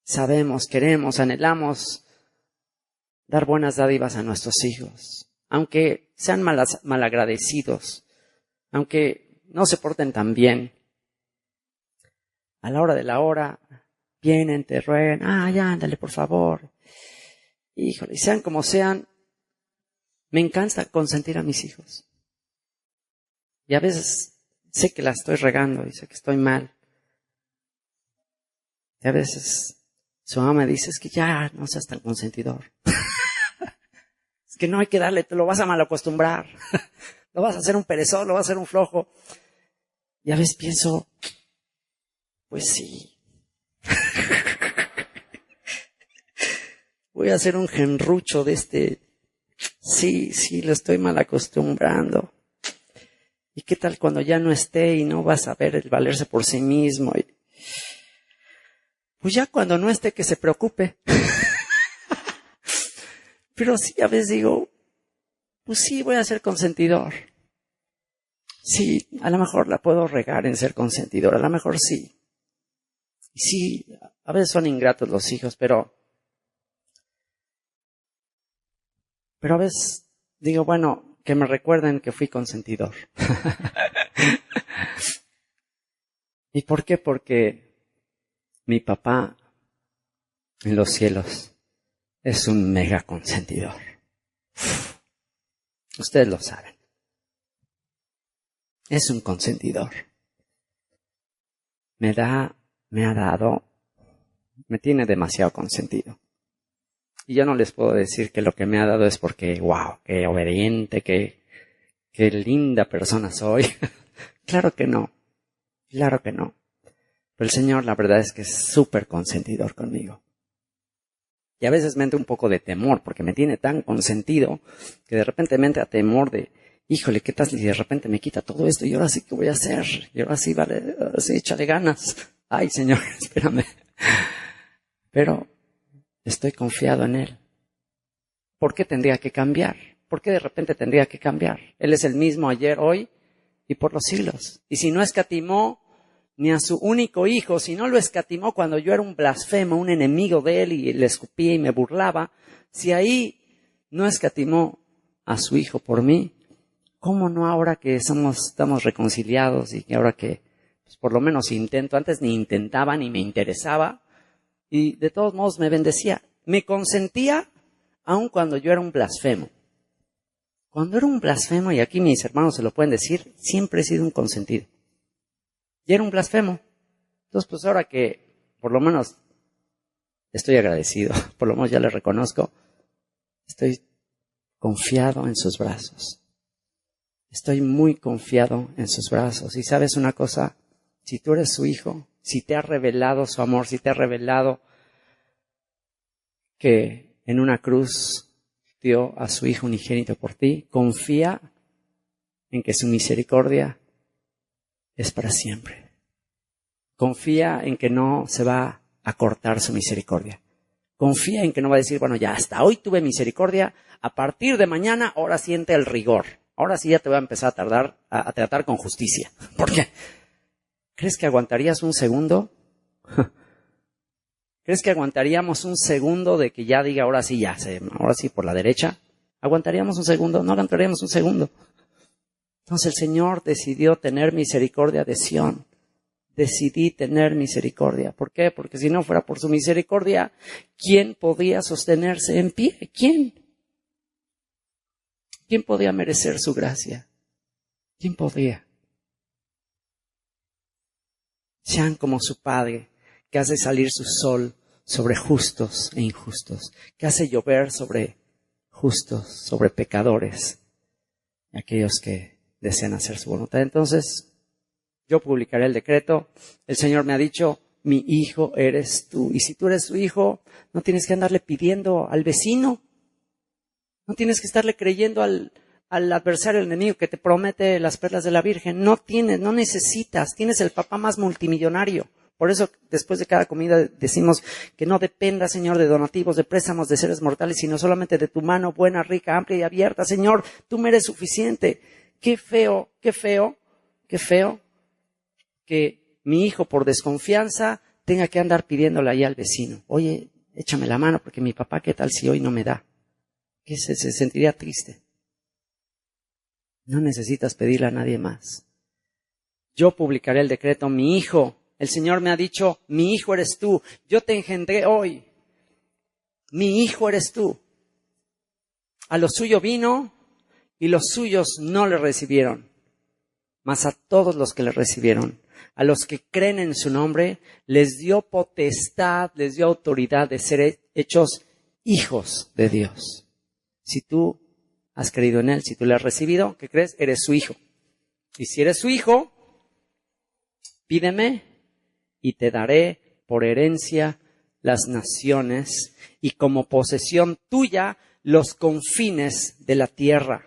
sabemos, queremos, anhelamos dar buenas dádivas a nuestros hijos, aunque sean malagradecidos, aunque no se porten tan bien, a la hora de la hora vienen, te ruegan, ya ándale por favor, híjole, y sean como sean, me encanta consentir a mis hijos. Y a veces sé que la estoy regando y sé que estoy mal. Y a veces su mamá me dice, es que ya no seas tan consentidor. Es que no hay que darle, te lo vas a malacostumbrar. Lo vas a hacer un perezón, lo vas a hacer un flojo. Y a veces pienso, pues sí. Voy a hacer un genrucho de sí, lo estoy malacostumbrando. ¿Y qué tal cuando ya no esté y no va a saber el valerse por sí mismo? Pues ya cuando no esté que se preocupe. Pero sí, a veces digo, pues sí, voy a ser consentidor. Sí, a lo mejor la puedo regar en ser consentidor, a lo mejor sí. Y sí, a veces son ingratos los hijos, pero a veces digo, bueno, que me recuerden que fui consentidor. ¿Y por qué? Porque mi papá en los cielos es un mega consentidor. Ustedes lo saben. Es un consentidor. Me ha dado, me tiene demasiado consentido. Y yo no les puedo decir que lo que me ha dado es porque, wow, qué obediente, qué linda persona soy. Claro que no. Claro que no. Pero el Señor, la verdad es que es súper consentidor conmigo. Y a veces me entra un poco de temor, porque me tiene tan consentido que de repente me entra temor de, híjole, ¿qué tal si de repente me quita todo esto? Y ahora sí, ¿qué voy a hacer? Y ahora sí, vale, ahora sí, échale ganas. Ay, Señor, espérame. Pero estoy confiado en Él. ¿Por qué tendría que cambiar? ¿Por qué de repente tendría que cambiar? Él es el mismo ayer, hoy y por los siglos. Y si no escatimó ni a su único hijo, si no lo escatimó cuando yo era un blasfemo, un enemigo de Él y le escupía y me burlaba, si ahí no escatimó a su hijo por mí, ¿cómo no ahora que estamos reconciliados y que ahora que pues por lo menos intento, antes ni intentaba ni me interesaba y de todos modos me bendecía, me consentía aun cuando yo era un blasfemo? Cuando era un blasfemo, y aquí mis hermanos se lo pueden decir, siempre he sido un consentido. Y era un blasfemo. Entonces, pues ahora que por lo menos estoy agradecido, por lo menos ya le reconozco, estoy confiado en sus brazos. Estoy muy confiado en sus brazos. Y sabes una cosa, si tú eres su hijo, si te ha revelado su amor, si te ha revelado que en una cruz dio a su hijo unigénito por ti, confía en que su misericordia es para siempre. Confía en que no se va a cortar su misericordia. Confía en que no va a decir, bueno, ya hasta hoy tuve misericordia, a partir de mañana ahora siente el rigor. Ahora sí ya te voy a empezar a tratar con justicia. ¿Por qué? ¿Crees que aguantarías un segundo? ¿Crees que aguantaríamos un segundo de que ya diga, ahora sí por la derecha? ¿Aguantaríamos un segundo? No aguantaríamos un segundo. Entonces el Señor decidió tener misericordia de Sión. Decidí tener misericordia. ¿Por qué? Porque si no fuera por su misericordia, ¿quién podía sostenerse en pie? ¿Quién? ¿Quién podía merecer su gracia? ¿Quién podía? Sean como su Padre, que hace salir su sol sobre justos e injustos, que hace llover sobre justos, sobre pecadores, y aquellos que desean hacer su voluntad. Entonces, yo publicaré el decreto. El Señor me ha dicho, mi hijo eres tú. Y si tú eres su hijo, no tienes que andarle pidiendo al vecino. No tienes que estarle creyendo al adversario, al enemigo que te promete las perlas de la Virgen. No necesitas. Tienes el papá más multimillonario. Por eso, después de cada comida decimos que no dependa, Señor, de donativos, de préstamos, de seres mortales, sino solamente de tu mano buena, rica, amplia y abierta. Señor, tú me eres suficiente. Qué feo que mi hijo, por desconfianza, tenga que andar pidiéndole ahí al vecino. Oye, échame la mano porque mi papá, ¿qué tal si hoy no me da? Que se sentiría triste. No necesitas pedirle a nadie más. Yo publicaré el decreto, mi hijo. El Señor me ha dicho, mi hijo eres tú. Yo te engendré hoy. Mi hijo eres tú. A lo suyo vino y los suyos no le recibieron. Mas a todos los que le recibieron, a los que creen en su nombre, les dio potestad, les dio autoridad de ser hechos hijos de Dios. Si tú has creído en Él, si tú le has recibido, ¿qué crees? Eres su hijo. Y si eres su hijo, pídeme y te daré por herencia las naciones y como posesión tuya los confines de la tierra.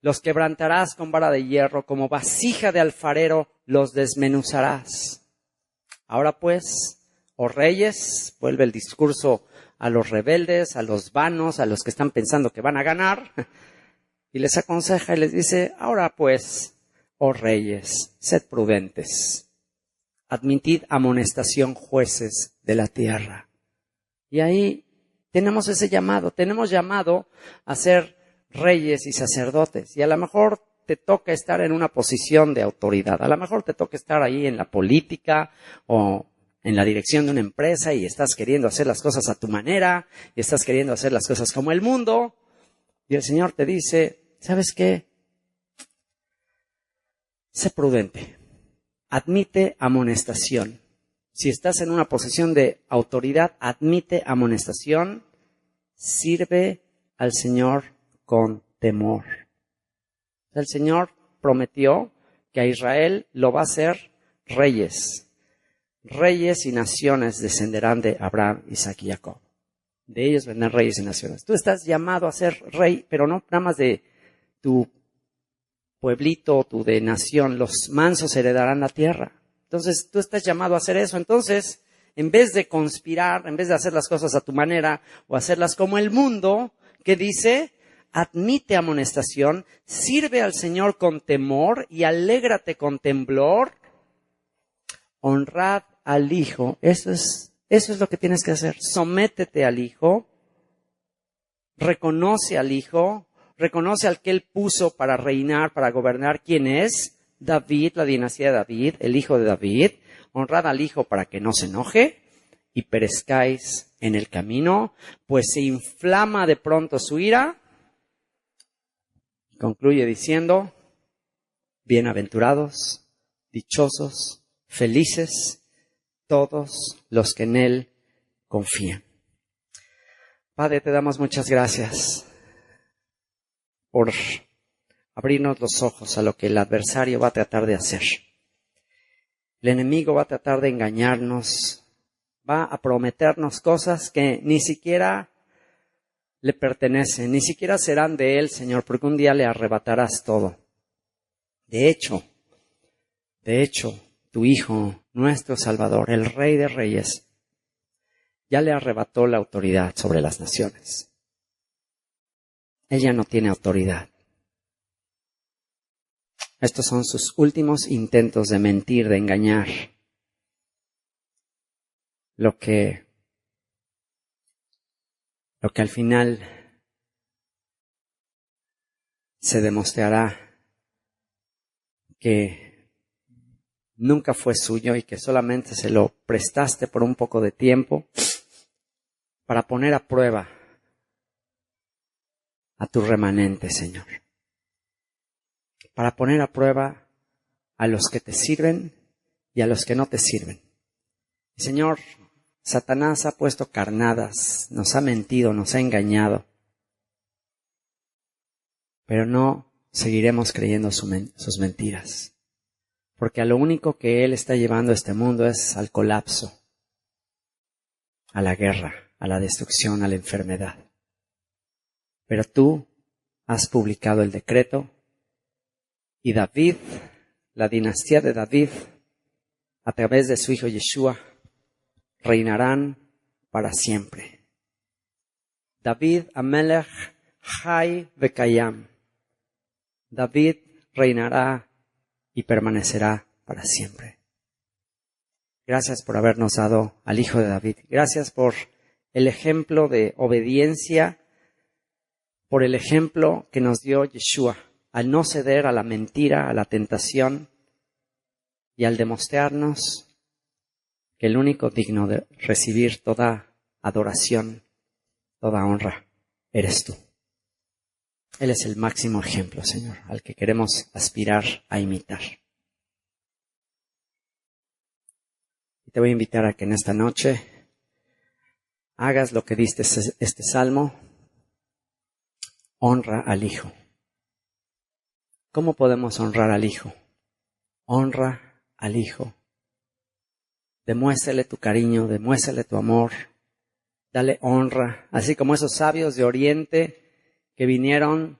Los quebrantarás con vara de hierro, como vasija de alfarero los desmenuzarás. Ahora pues, oh reyes, vuelve el discurso a los rebeldes, a los vanos, a los que están pensando que van a ganar, y les aconseja y les dice, ahora pues, oh reyes, sed prudentes, admitid amonestación jueces de la tierra. Y ahí tenemos ese llamado, tenemos llamado a ser reyes y sacerdotes, y a lo mejor te toca estar en una posición de autoridad, a lo mejor te toca estar ahí en la política o en la dirección de una empresa y estás queriendo hacer las cosas a tu manera y estás queriendo hacer las cosas como el mundo, y el Señor te dice, ¿sabes qué? Sé prudente, admite amonestación. Si estás en una posición de autoridad, admite amonestación, sirve al Señor con temor. El Señor prometió que a Israel lo va a hacer reyes. Reyes y naciones descenderán de Abraham, Isaac y Jacob. De ellos vendrán reyes y naciones. Tú estás llamado a ser rey, pero no nada más de tu pueblito, tu de nación. Los mansos heredarán la tierra. Entonces, tú estás llamado a hacer eso. Entonces, en vez de conspirar, en vez de hacer las cosas a tu manera o hacerlas como el mundo, ¿qué dice? Admite amonestación, sirve al Señor con temor y alégrate con temblor. Honrad al Hijo. Eso es lo que tienes que hacer. Sométete al Hijo. Reconoce al Hijo. Reconoce al que Él puso para reinar, para gobernar. ¿Quién es? David, la dinastía de David, el hijo de David. Honrad al Hijo para que no se enoje y perezcáis en el camino, pues se inflama de pronto su ira. Concluye diciendo, bienaventurados, dichosos, felices, todos los que en Él confían. Padre, te damos muchas gracias por abrirnos los ojos a lo que el adversario va a tratar de hacer. El enemigo va a tratar de engañarnos, va a prometernos cosas que ni siquiera le pertenecen, ni siquiera serán de Él, Señor, porque un día le arrebatarás todo. De hecho, tu Hijo, nuestro Salvador, el Rey de Reyes, ya le arrebató la autoridad sobre las naciones. Ella no tiene autoridad. Estos son sus últimos intentos de mentir, de engañar. Lo que al final se demostrará que nunca fue suyo y que solamente se lo prestaste por un poco de tiempo para poner a prueba a tu remanente, Señor. Para poner a prueba a los que te sirven y a los que no te sirven. Señor, Satanás ha puesto carnadas, nos ha mentido, nos ha engañado, pero no seguiremos creyendo sus mentiras, porque a lo único que él está llevando a este mundo es al colapso, a la guerra, a la destrucción, a la enfermedad. Pero tú has publicado el decreto y David, la dinastía de David, a través de su hijo Yeshua, reinarán para siempre. David Amelech Chai Vekayam. David reinará y permanecerá para siempre. Gracias por habernos dado al hijo de David. Gracias por el ejemplo de obediencia, por el ejemplo que nos dio Yeshua, al no ceder a la mentira, a la tentación, y al demostrarnos que el único digno de recibir toda adoración, toda honra, eres tú. Él es el máximo ejemplo, Señor, al que queremos aspirar a imitar. Y te voy a invitar a que en esta noche hagas lo que diste este salmo: honra al Hijo. ¿Cómo podemos honrar al Hijo? Honra al Hijo. Demuéstrale tu cariño, demuéstrale tu amor, dale honra, así como esos sabios de Oriente que vinieron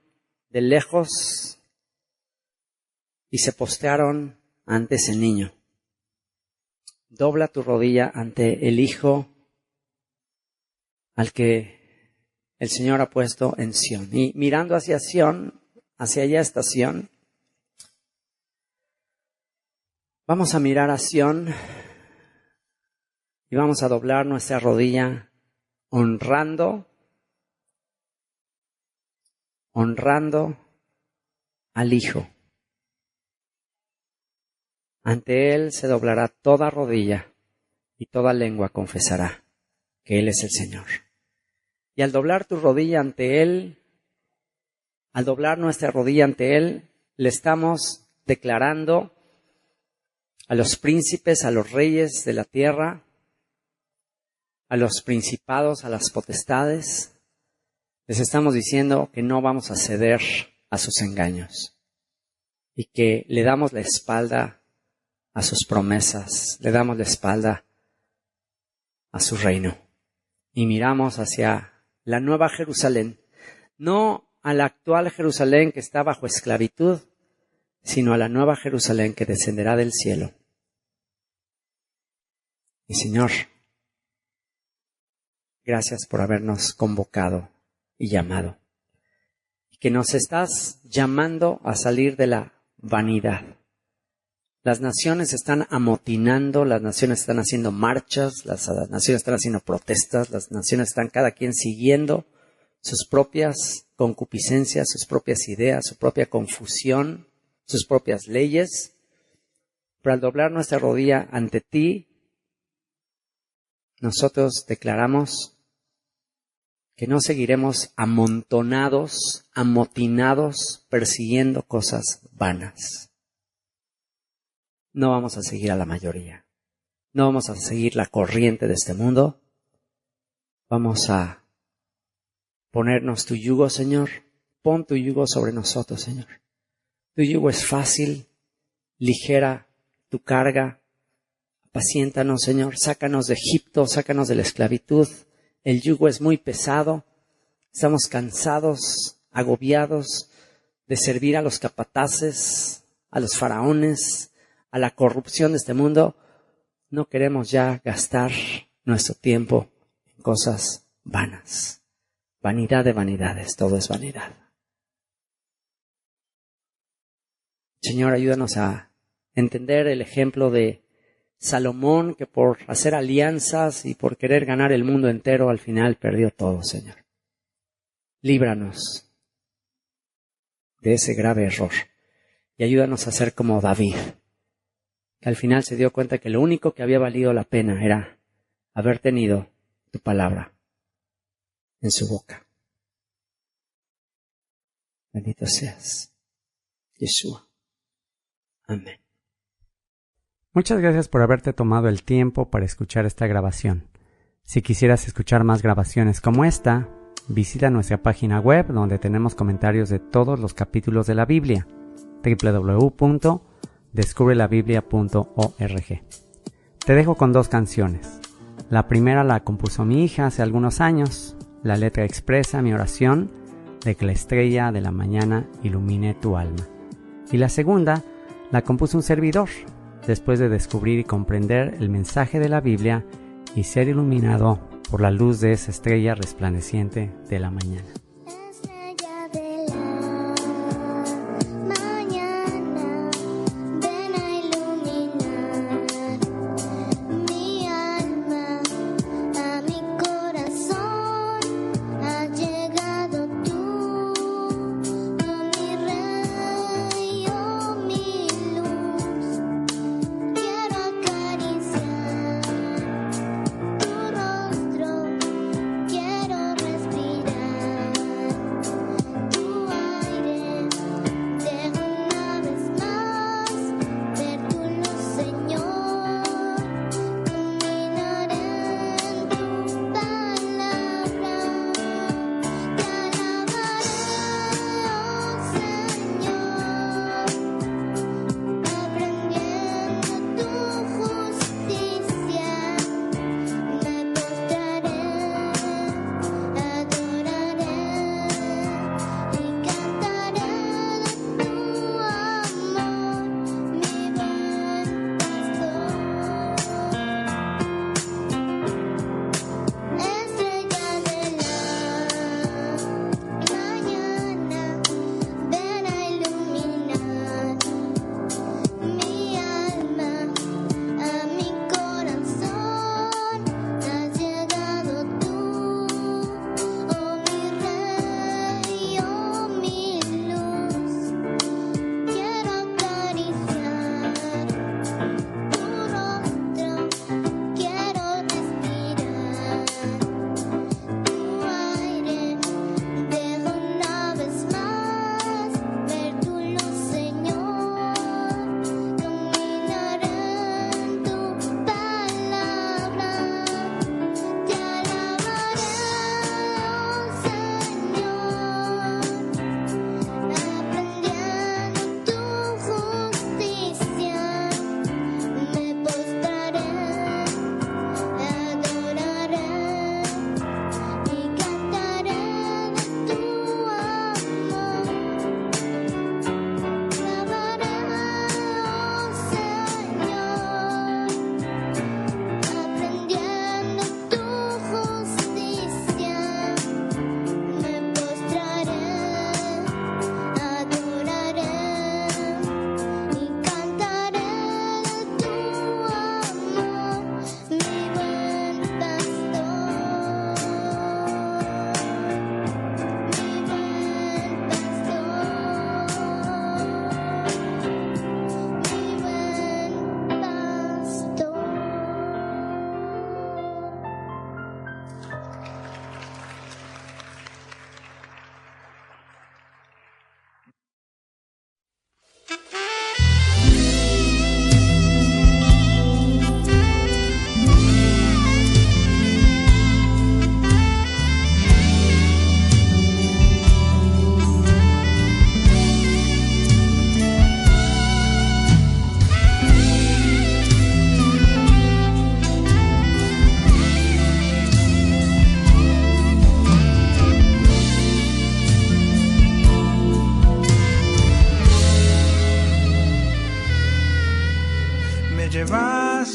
de lejos y se postraron ante ese niño. Dobla tu rodilla ante el Hijo al que el Señor ha puesto en Sión. Y mirando hacia Sión, hacia allá está Sión, vamos a mirar a Sión y vamos a doblar nuestra rodilla honrando al Hijo. Ante Él se doblará toda rodilla y toda lengua confesará que Él es el Señor. Y al doblar tu rodilla ante Él, al doblar nuestra rodilla ante Él, le estamos declarando a los príncipes, a los reyes de la tierra, a los principados, a las potestades, les estamos diciendo que no vamos a ceder a sus engaños y que le damos la espalda a sus promesas, le damos la espalda a su reino y miramos hacia la nueva Jerusalén, no a la actual Jerusalén que está bajo esclavitud, sino a la nueva Jerusalén que descenderá del cielo. Y Señor, gracias por habernos convocado y llamado. Y que nos estás llamando a salir de la vanidad. Las naciones están amotinando, las naciones están haciendo marchas, las naciones están haciendo protestas, las naciones están cada quien siguiendo sus propias concupiscencias, sus propias ideas, su propia confusión, sus propias leyes. Pero al doblar nuestra rodilla ante ti, nosotros declaramos que no seguiremos amontonados, amotinados, persiguiendo cosas vanas. No vamos a seguir a la mayoría. No vamos a seguir la corriente de este mundo. Vamos a ponernos tu yugo, Señor. Pon tu yugo sobre nosotros, Señor. Tu yugo es fácil, ligera tu carga. Apaciéntanos, Señor. Sácanos de Egipto, sácanos de la esclavitud. El yugo es muy pesado. Estamos cansados, agobiados de servir a los capataces, a los faraones, a la corrupción de este mundo. No queremos ya gastar nuestro tiempo cosas vanas. Vanidad de vanidades, todo es vanidad. Señor, ayúdanos a entender el ejemplo de Salomón, que por hacer alianzas y por querer ganar el mundo entero, al final perdió todo, Señor. Líbranos de ese grave error y ayúdanos a ser como David, que al final se dio cuenta que lo único que había valido la pena era haber tenido tu palabra en su boca. Bendito seas, Yeshua. Amén. Muchas gracias por haberte tomado el tiempo para escuchar esta grabación. Si quisieras escuchar más grabaciones como esta, visita nuestra página web donde tenemos comentarios de todos los capítulos de la Biblia, www.descubrelabiblia.org. Te dejo con 2 canciones. La primera la compuso mi hija hace algunos años. La letra expresa mi oración de que la estrella de la mañana ilumine tu alma. Y la segunda la compuso un servidor, después de descubrir y comprender el mensaje de la Biblia y ser iluminado por la luz de esa estrella resplandeciente de la mañana. Quiero respirar.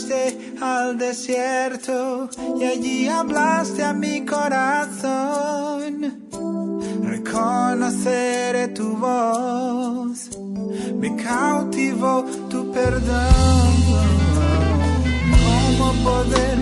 fuiste al desierto y allí hablaste a mi corazón. Reconoceré tu voz, me cautivó tu perdón. ¿Cómo poder